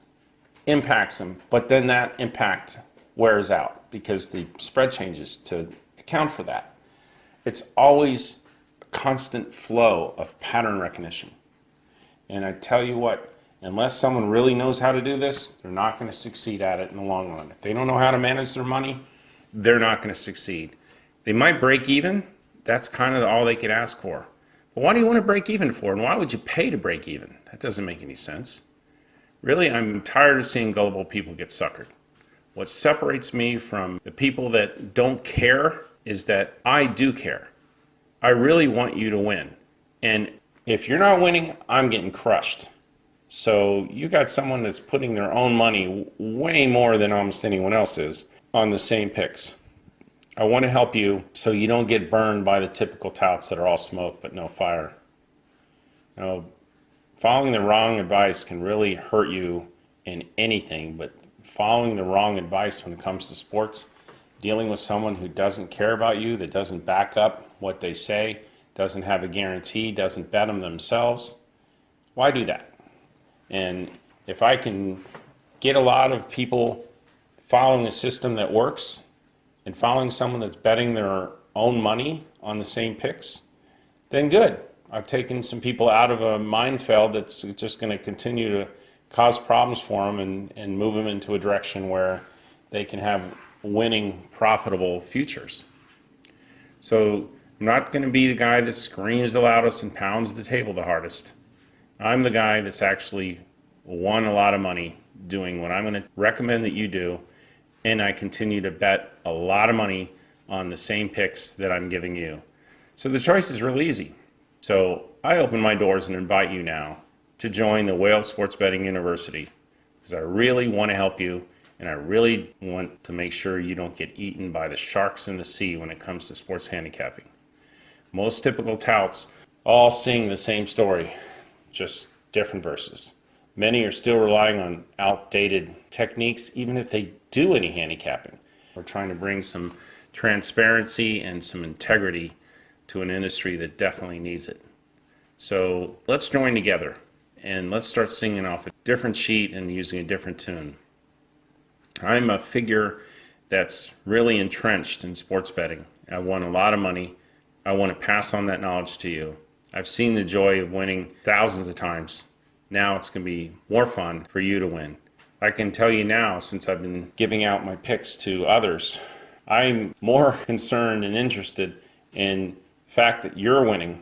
impacts them, but then that impact wears out because the spread changes to account for that. It's always a constant flow of pattern recognition. And I tell you what, unless someone really knows how to do this, they're not going to succeed at it in the long run. If they don't know how to manage their money, they're not going to succeed. They might break even. That's kind of all they could ask for. But why do you want to break even for? And why would you pay to break even? That doesn't make any sense. Really, I'm tired of seeing gullible people get suckered. What separates me from the people that don't care is that I do care. I really want you to win. And if you're not winning, I'm getting crushed. So you got someone that's putting their own money way more than almost anyone else is on the same picks. I want to help you so you don't get burned by the typical touts that are all smoke but no fire. Following the wrong advice can really hurt you in anything, but following the wrong advice when it comes to sports, dealing with someone who doesn't care about you, that doesn't back up what they say, doesn't have a guarantee, doesn't bet them themselves, why do that? And if I can get a lot of people following a system that works and following someone that's betting their own money on the same picks, then good. I've taken some people out of a minefield that's just going to continue to cause problems for them and move them into a direction where they can have winning, profitable futures. So I'm not going to be the guy that screams the loudest and pounds the table the hardest. I'm the guy that's actually won a lot of money doing what I'm going to recommend that you do, and I continue to bet a lot of money on the same picks that I'm giving you. So the choice is real easy. So I open my doors and invite you now to join the Whale Sports Betting University, because I really want to help you, and I really want to make sure you don't get eaten by the sharks in the sea when it comes to sports handicapping. Most typical touts all sing the same story, just different verses. Many are still relying on outdated techniques, even if they do any handicapping. We're trying to bring some transparency and some integrity to an industry that definitely needs it. So let's join together and let's start singing off a different sheet and using a different tune. I'm a figure that's really entrenched in sports betting. I won a lot of money. I want to pass on that knowledge to you. I've seen the joy of winning thousands of times. Now it's going to be more fun for you to win. I can tell you now, since I've been giving out my picks to others, I'm more concerned and interested in the fact that you're winning,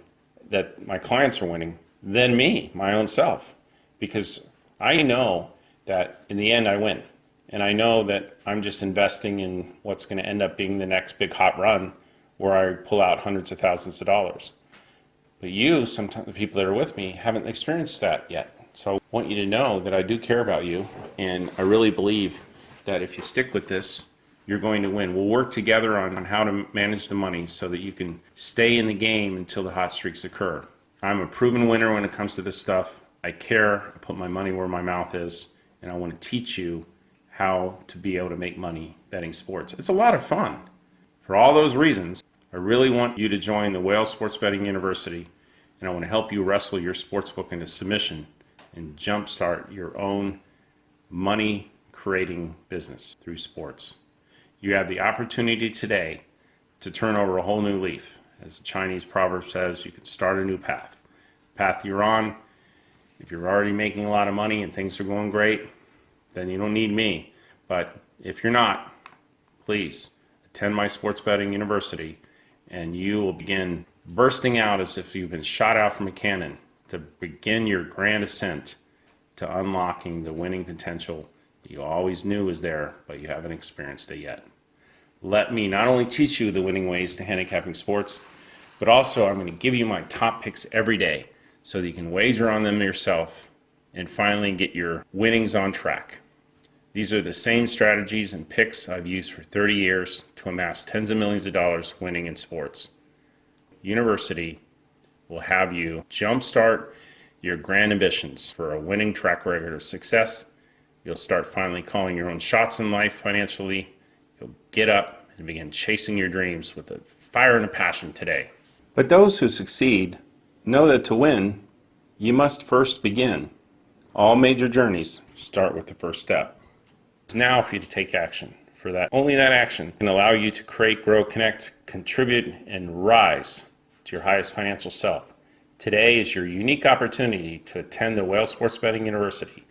that my clients are winning, than me, my own self. Because I know that in the end I win. And I know that I'm just investing in what's going to end up being the next big hot run where I pull out hundreds of thousands of dollars. But you, sometimes the people that are with me, haven't experienced that yet. So I want you to know that I do care about you, and I really believe that if you stick with this, you're going to win. We'll work together on how to manage the money so that you can stay in the game until the hot streaks occur. I'm a proven winner when it comes to this stuff. I care. I put my money where my mouth is, and I want to teach you how to be able to make money betting sports. It's a lot of fun. For all those reasons, I really want you to join the Whale Sports Betting University, and I want to help you wrestle your sportsbook into submission and jumpstart your own money-creating business through sports. You have the opportunity today to turn over a whole new leaf. As the Chinese proverb says, you can start a new path. The path you're on, if you're already making a lot of money and things are going great, then you don't need me. But if you're not, please attend my sports betting university, and you will begin bursting out as if you've been shot out from a cannon to begin your grand ascent to unlocking the winning potential you always knew was there, but you haven't experienced it yet. Let me not only teach you the winning ways to handicapping sports, but also I'm going to give you my top picks every day so that you can wager on them yourself and finally get your winnings on track. These are the same strategies and picks I've used for 30 years to amass tens of millions of dollars winning in sports. University will have you jumpstart your grand ambitions for a winning track record of success. You'll start finally calling your own shots in life financially. You'll get up and begin chasing your dreams with a fire and a passion today. But those who succeed know that to win, you must first begin. All major journeys start with the first step. It's now for you to take action. For that, only that action can allow you to create, grow, connect, contribute, and rise to your highest financial self. Today is your unique opportunity to attend the Whale Sports Betting University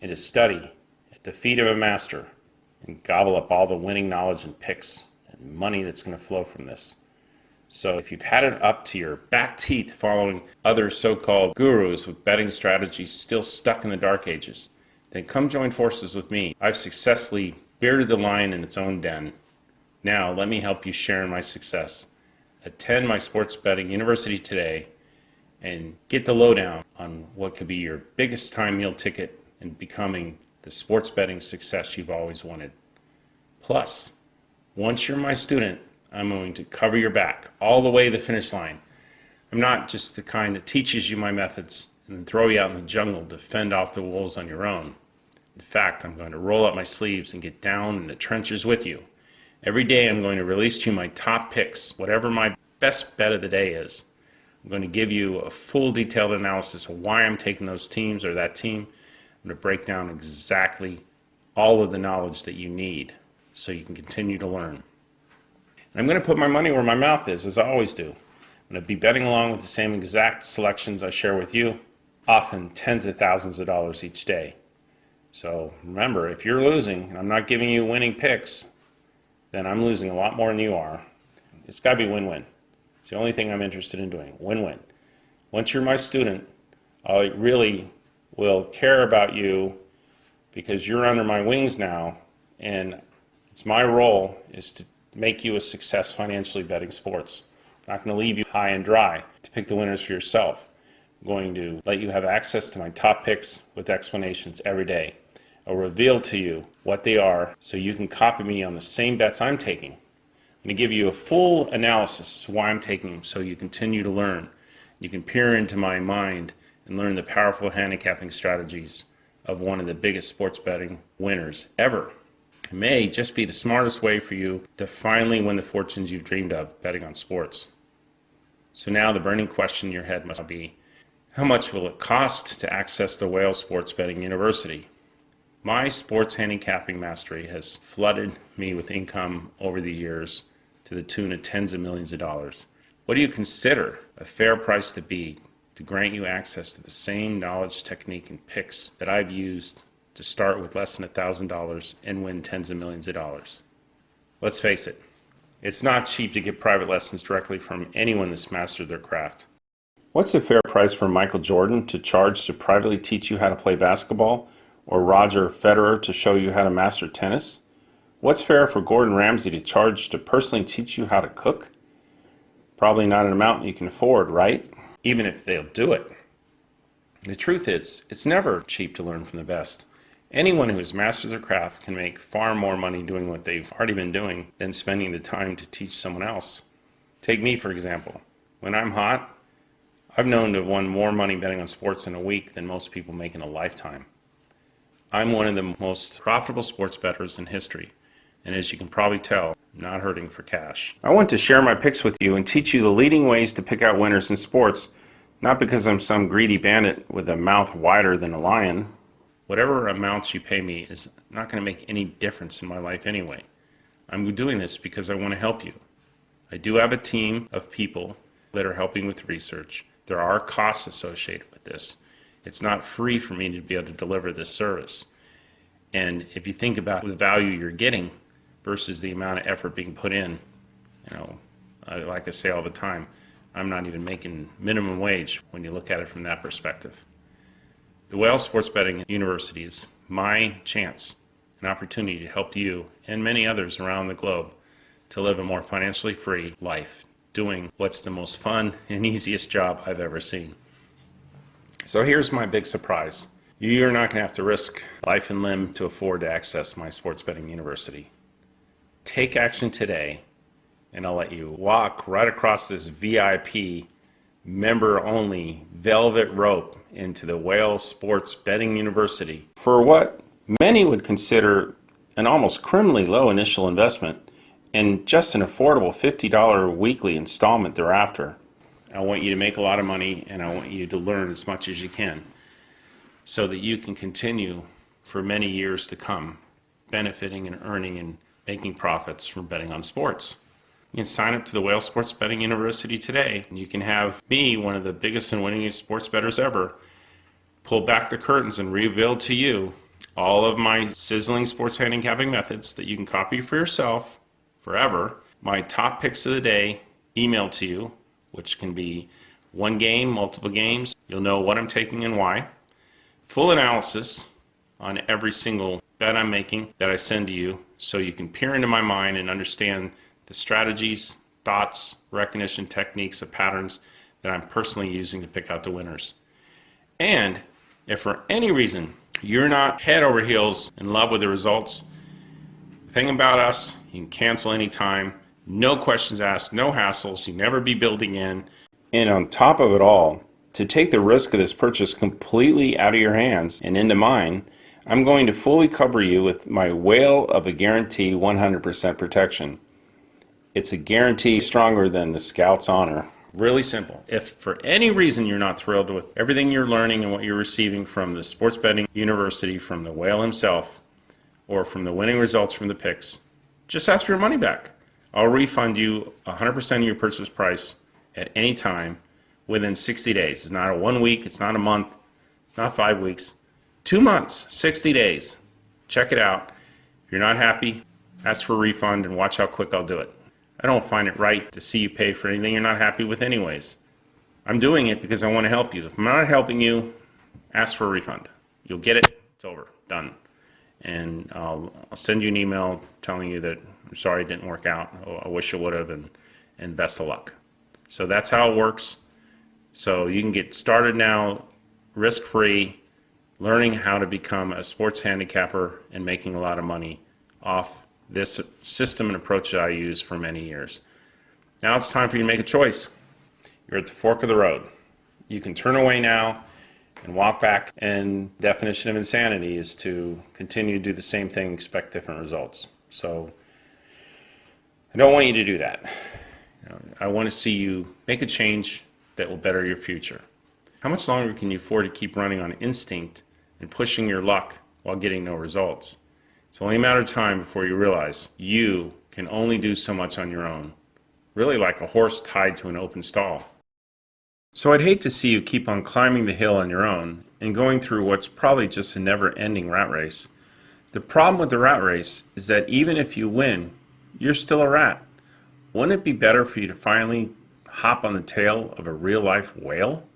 and to study at the feet of a master and gobble up all the winning knowledge and picks and money that's going to flow from this. So if you've had it up to your back teeth following other so-called gurus with betting strategies still stuck in the dark ages, then come join forces with me. I've successfully bearded the lion in its own den. Now let me help you share in my success. Attend my sports betting university today and get the lowdown on what could be your biggest time meal ticket in becoming the sports betting success you've always wanted. Plus, once you're my student, I'm going to cover your back all the way to the finish line. I'm not just the kind that teaches you my methods and then throw you out in the jungle to fend off the wolves on your own. In fact, I'm going to roll up my sleeves and get down in the trenches with you. Every day I'm going to release to you my top picks, whatever my best bet of the day is. I'm going to give you a full detailed analysis of why I'm taking those teams or that team. I'm going to break down exactly all of the knowledge that you need so you can continue to learn. And I'm going to put my money where my mouth is, as I always do. I'm going to be betting along with the same exact selections I share with you, often tens of thousands of dollars each day. So remember, if you're losing and I'm not giving you winning picks, then I'm losing a lot more than you are. It's got to be win-win. It's the only thing I'm interested in doing, win-win. Once you're my student, I really will care about you because you're under my wings now, and it's my role is to make you a success financially betting sports. I'm not going to leave you high and dry to pick the winners for yourself. I'm going to let you have access to my top picks with explanations every day. I'll reveal to you what they are so you can copy me on the same bets I'm taking. I'm going to give you a full analysis of why I'm taking them so you continue to learn. You can peer into my mind and learn the powerful handicapping strategies of one of the biggest sports betting winners ever. It may just be the smartest way for you to finally win the fortunes you've dreamed of betting on sports. So now the burning question in your head must be, how much will it cost to access the Whale Sports Betting University? My sports handicapping mastery has flooded me with income over the years to the tune of tens of millions of dollars. What do you consider a fair price to be to grant you access to the same knowledge, technique, and picks that I've used to start with less than $1,000 and win tens of millions of dollars? Let's face it, it's not cheap to get private lessons directly from anyone that's mastered their craft. What's a fair price for Michael Jordan to charge to privately teach you how to play basketball, or Roger Federer to show you how to master tennis? What's fair for Gordon Ramsay to charge to personally teach you how to cook? Probably not an amount you can afford, right? Even if they'll do it. The truth is, it's never cheap to learn from the best. Anyone who has mastered their craft can make far more money doing what they've already been doing than spending the time to teach someone else. Take me, for example. When I'm hot, I've known to have won more money betting on sports in a week than most people make in a lifetime. I'm one of the most profitable sports bettors in history, and as you can probably tell, I'm not hurting for cash. I want to share my picks with you and teach you the leading ways to pick out winners in sports, not because I'm some greedy bandit with a mouth wider than a lion. Whatever amounts you pay me is not going to make any difference in my life anyway. I'm doing this because I want to help you. I do have a team of people that are helping with research. There are costs associated with this. It's not free for me to be able to deliver this service. And if you think about the value you're getting versus the amount of effort being put in, like I say all the time, I'm not even making minimum wage when you look at it from that perspective. The Whale Sports Betting University is my chance, an opportunity to help you and many others around the globe to live a more financially free life, doing what's the most fun and easiest job I've ever seen. So here's my big surprise. You're not going to have to risk life and limb to afford to access my sports betting university. Take action today, and I'll let you walk right across this VIP, member-only velvet rope into the Whale Sports Betting University for what many would consider an almost criminally low initial investment and just an affordable $50 weekly installment thereafter. I want you to make a lot of money, and I want you to learn as much as you can so that you can continue for many years to come benefiting and earning and making profits from betting on sports. You can sign up to the Whale Sports Betting University today, and you can have me, one of the biggest and winningest sports bettors ever, pull back the curtains and reveal to you all of my sizzling sports handicapping methods that you can copy for yourself forever, my top picks of the day emailed to you, which can be one game, multiple games. You'll know what I'm taking and why. Full analysis on every single bet I'm making that I send to you so you can peer into my mind and understand the strategies, thoughts, recognition techniques of patterns that I'm personally using to pick out the winners. And if for any reason you're not head over heels in love with the results, the thing about us, you can cancel anytime. No questions asked, no hassles, you never be building in. And on top of it all, to take the risk of this purchase completely out of your hands and into mine, I'm going to fully cover you with my whale of a guarantee 100% protection. It's a guarantee stronger than the Scout's honor. Really simple. If for any reason you're not thrilled with everything you're learning and what you're receiving from the Sports Betting University, from the whale himself, or from the winning results from the picks, just ask for your money back. I'll refund you 100% of your purchase price at any time within 60 days. It's not a 1 week, it's not a month, not 5 weeks. 2 months, 60 days. Check it out. If you're not happy, ask for a refund, and watch how quick I'll do it. I don't find it right to see you pay for anything you're not happy with anyways. I'm doing it because I want to help you. If I'm not helping you, ask for a refund. You'll get it. It's over. Done. And I'll send you an email telling you that I'm sorry it didn't work out. I wish it would have, and best of luck. So that's how it works. So you can get started now, risk-free, learning how to become a sports handicapper and making a lot of money off this system and approach that I use for many years. Now it's time for you to make a choice. You're at the fork of the road. You can turn away now and walk back, and the definition of insanity is to continue to do the same thing, expect different results. So I don't want you to do that. I want to see you make a change that will better your future. How much longer can you afford to keep running on instinct and pushing your luck while getting no results? It's only a matter of time before you realize you can only do so much on your own, really like a horse tied to an open stall. So I'd hate to see you keep on climbing the hill on your own and going through what's probably just a never-ending rat race. The problem with the rat race is that even if you win, you're still a rat. Wouldn't it be better for you to finally hop on the tail of a real-life whale?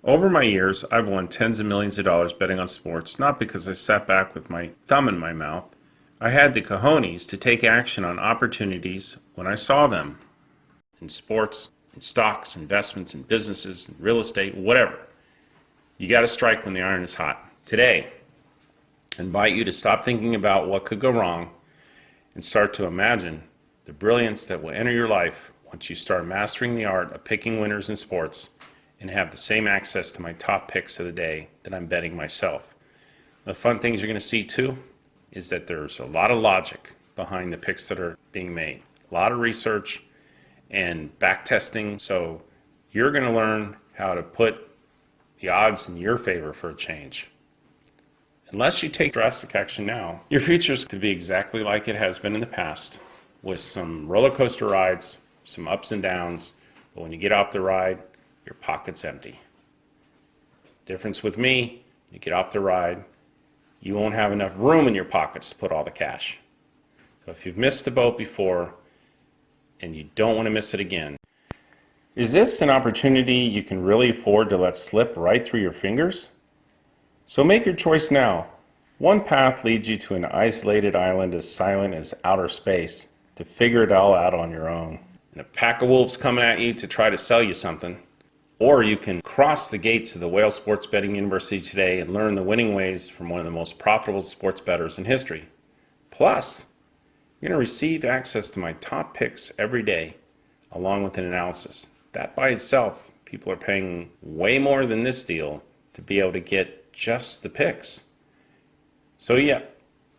Over my years, I've won tens of millions of dollars betting on sports, not because I sat back with my thumb in my mouth. I had the cojones to take action on opportunities when I saw them. In sports, in stocks, investments, in businesses, in real estate, whatever. You got to strike when the iron is hot. Today, I invite you to stop thinking about what could go wrong and start to imagine the brilliance that will enter your life once you start mastering the art of picking winners in sports and have the same access to my top picks of the day that I'm betting myself. The fun things you're going to see too is that there's a lot of logic behind the picks that are being made, a lot of research and back testing. So you're going to learn how to put the odds in your favor for a change. Unless you take drastic action now, your future's to be exactly like it has been in the past, with some roller coaster rides, some ups and downs, but when you get off the ride, your pocket's empty. Difference with me, you get off the ride, you won't have enough room in your pockets to put all the cash. So if you've missed the boat before and you don't want to miss it again, is this an opportunity you can really afford to let slip right through your fingers? So make your choice now. One path leads you to an isolated island as silent as outer space to figure it all out on your own. And a pack of wolves coming at you to try to sell you something. Or you can cross the gates of the Whale Sports Betting University today and learn the winning ways from one of the most profitable sports bettors in history. Plus, you're going to receive access to my top picks every day, along with an analysis. That by itself, people are paying way more than this deal to be able to get just the picks. So yeah,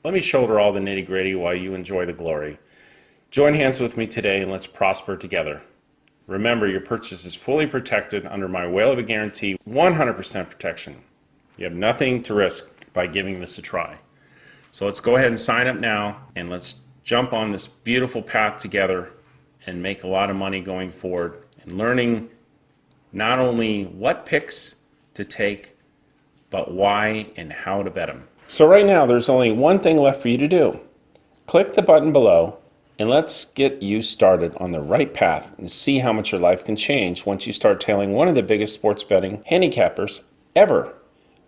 let me shoulder all the nitty-gritty while you enjoy the glory. Join hands with me today and let's prosper together. Remember, your purchase is fully protected under my whale of a guarantee, 100% protection. You have nothing to risk by giving this a try. So let's go ahead and sign up now, and let's jump on this beautiful path together and make a lot of money going forward and learning not only what picks to take, but why and how to bet them. So right now, there's only one thing left for you to do. Click the button below, and let's get you started on the right path and see how much your life can change once you start tailing one of the biggest sports betting handicappers ever.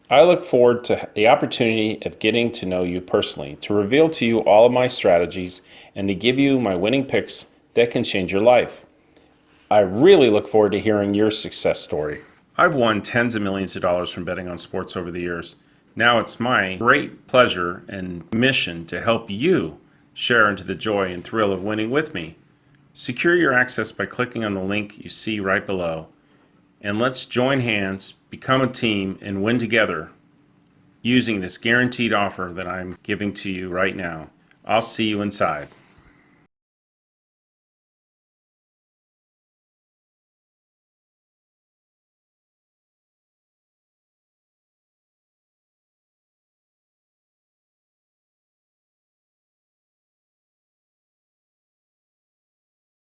I look forward to the opportunity of getting to know you personally, to reveal to you all of my strategies, and to give you my winning picks that can change your life. I really look forward to hearing your success story. I've won tens of millions of dollars from betting on sports over the years. Now it's my great pleasure and mission to help you share into the joy and thrill of winning with me. Secure your access by clicking on the link you see right below. And let's join hands, become a team, and win together using this guaranteed offer that I'm giving to you right now. I'll see you inside.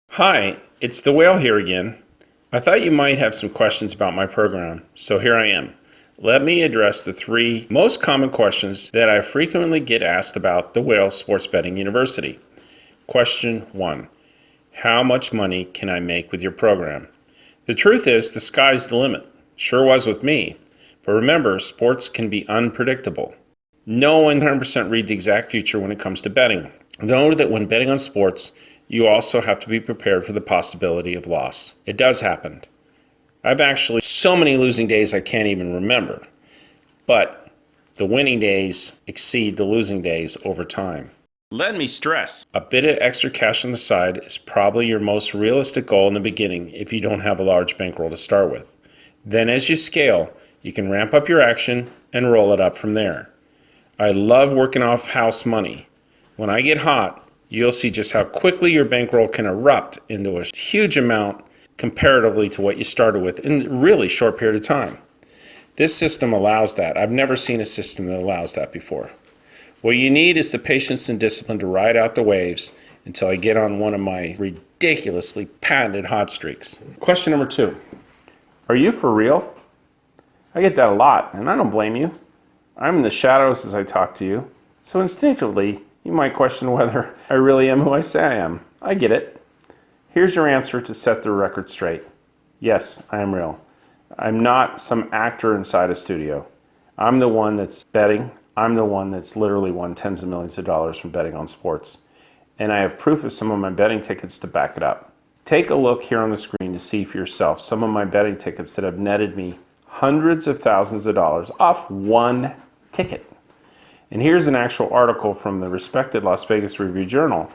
Hi, it's the Whale here again. I thought you might have some questions about my program, so here I am. Let me address the 3 most common questions that I frequently get asked about the Whale Sports Betting University. Question 1. How much money can I make with your program? The truth is, the sky's the limit. Sure was with me. But remember, sports can be unpredictable. No one 100% read the exact future when it comes to betting. Know that when betting on sports, you also have to be prepared for the possibility of loss. It does happen. I've actually so many losing days I can't even remember. But the winning days exceed the losing days over time. Let me stress, a bit of extra cash on the side is probably your most realistic goal in the beginning if you don't have a large bankroll to start with. Then as you scale, you can ramp up your action and roll it up from there. I love working off house money. When I get hot, you'll see just how quickly your bankroll can erupt into a huge amount comparatively to what you started with in a really short period of time. This system allows that. I've never seen a system that allows that before. What you need is the patience and discipline to ride out the waves until I get on one of my ridiculously patented hot streaks. Question number 2. Are you for real? I get that a lot, and I don't blame you. I'm in the shadows as I talk to you, so instinctively, you might question whether I really am who I say I am. I get it. Here's your answer to set the record straight. Yes, I am real. I'm not some actor inside a studio. I'm the one that's betting. I'm the one that's literally won tens of millions of dollars from betting on sports. And I have proof of some of my betting tickets to back it up. Take a look here on the screen to see for yourself some of my betting tickets that have netted me hundreds of thousands of dollars off one ticket. And here's an actual article from the respected Las Vegas Review-Journal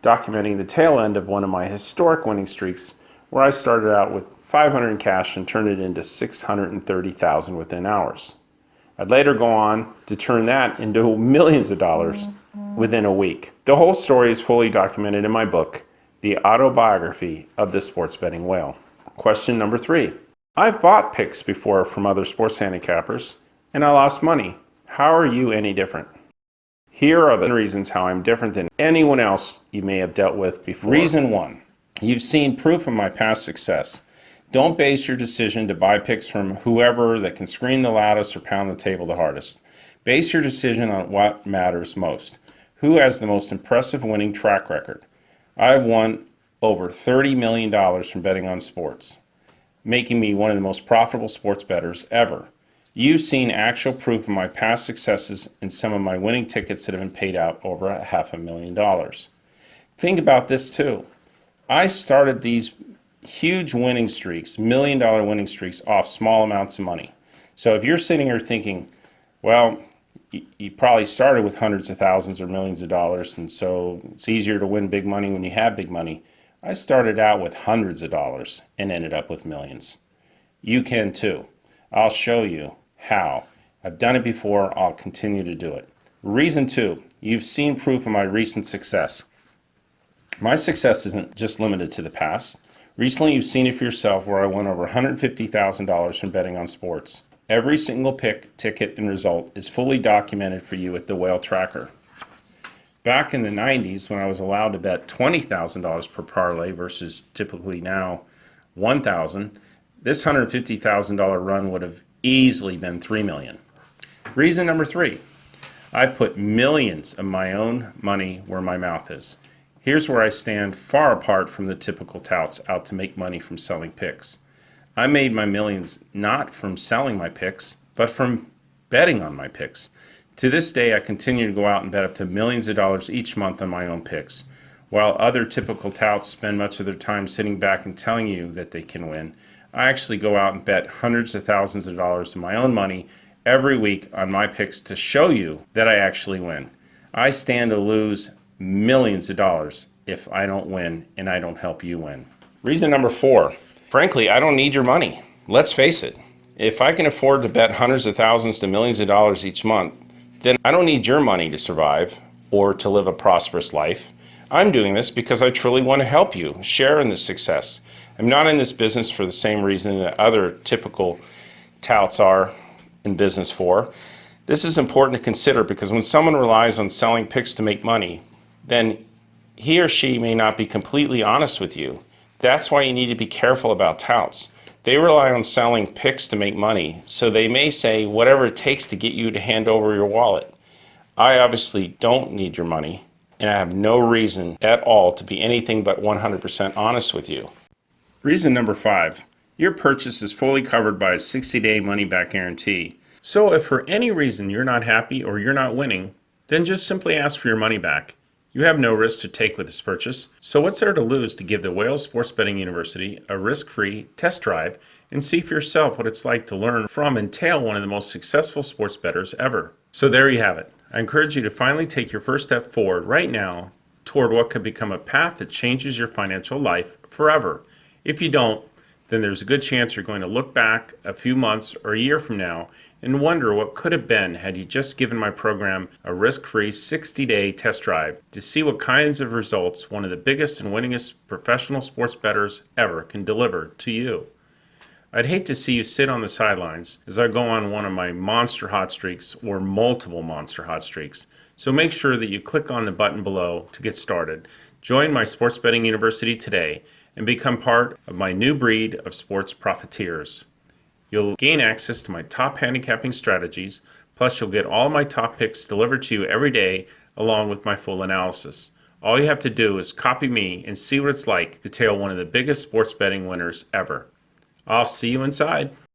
documenting the tail end of one of my historic winning streaks where I started out with 500 in cash and turned it into 630,000 within hours. I'd later go on to turn that into millions of dollars within a week. The whole story is fully documented in my book, The Autobiography of the Sports Betting Whale. Question number 3. I've bought picks before from other sports handicappers, and I lost money. How are you any different? Here are the reasons how I'm different than anyone else you may have dealt with before. Reason 1. You've seen proof of my past success. Don't base your decision to buy picks from whoever that can scream the loudest or pound the table the hardest. Base your decision on what matters most. Who has the most impressive winning track record? I've won over $30 million from betting on sports, making me one of the most profitable sports bettors ever. You've seen actual proof of my past successes in some of my winning tickets that have been paid out over $500,000. Think about this too. I started these huge winning streaks, million-dollar winning streaks, off small amounts of money. So if you're sitting here thinking, well, you probably started with hundreds of thousands or millions of dollars, and so it's easier to win big money when you have big money. I started out with hundreds of dollars and ended up with millions. You can too. I'll show you how. I've done it before. I'll continue to do it. Reason 2, you've seen proof of my recent success. My success isn't just limited to the past. Recently, you've seen it for yourself where I won over $150,000 from betting on sports. Every single pick, ticket, and result is fully documented for you at the Whale Tracker. Back in the 90s, when I was allowed to bet $20,000 per parlay versus typically now $1,000, this $150,000 run would have easily been $3 million. Reason number 3, I put millions of my own money where my mouth is. Here's where I stand far apart from the typical touts out to make money from selling picks. I made my millions not from selling my picks, but from betting on my picks. To this day, I continue to go out and bet up to millions of dollars each month on my own picks. While other typical touts spend much of their time sitting back and telling you that they can win, I actually go out and bet hundreds of thousands of dollars of my own money every week on my picks to show you that I actually win. I stand to lose millions of dollars if I don't win and I don't help you win. Reason number 4, frankly, I don't need your money. Let's face it. If I can afford to bet hundreds of thousands to millions of dollars each month, then I don't need your money to survive or to live a prosperous life. I'm doing this because I truly want to help you share in this success. I'm not in this business for the same reason that other typical touts are in business for. This is important to consider because when someone relies on selling picks to make money, then he or she may not be completely honest with you. That's why you need to be careful about touts. They rely on selling picks to make money, so they may say whatever it takes to get you to hand over your wallet. I obviously don't need your money. and I have no reason at all to be anything but 100% honest with you. Reason number 5. Your purchase is fully covered by a 60-day money-back guarantee. So if for any reason you're not happy or you're not winning, then just simply ask for your money back. You have no risk to take with this purchase, so what's there to lose to give the Wales Sports Betting University a risk-free test drive and see for yourself what it's like to learn from and tail one of the most successful sports bettors ever. So there you have it. I encourage you to finally take your first step forward right now toward what could become a path that changes your financial life forever. If you don't, then there's a good chance you're going to look back a few months or a year from now and wonder what could have been had you just given my program a risk-free 60-day test drive to see what kinds of results one of the biggest and winningest professional sports bettors ever can deliver to you. I'd hate to see you sit on the sidelines as I go on one of my monster hot streaks or multiple monster hot streaks. So make sure that you click on the button below to get started. Join my Sports Betting University today and become part of my new breed of sports profiteers. You'll gain access to my top handicapping strategies, plus you'll get all my top picks delivered to you every day along with my full analysis. All you have to do is copy me and see what it's like to tail one of the biggest sports betting winners ever. I'll see you inside.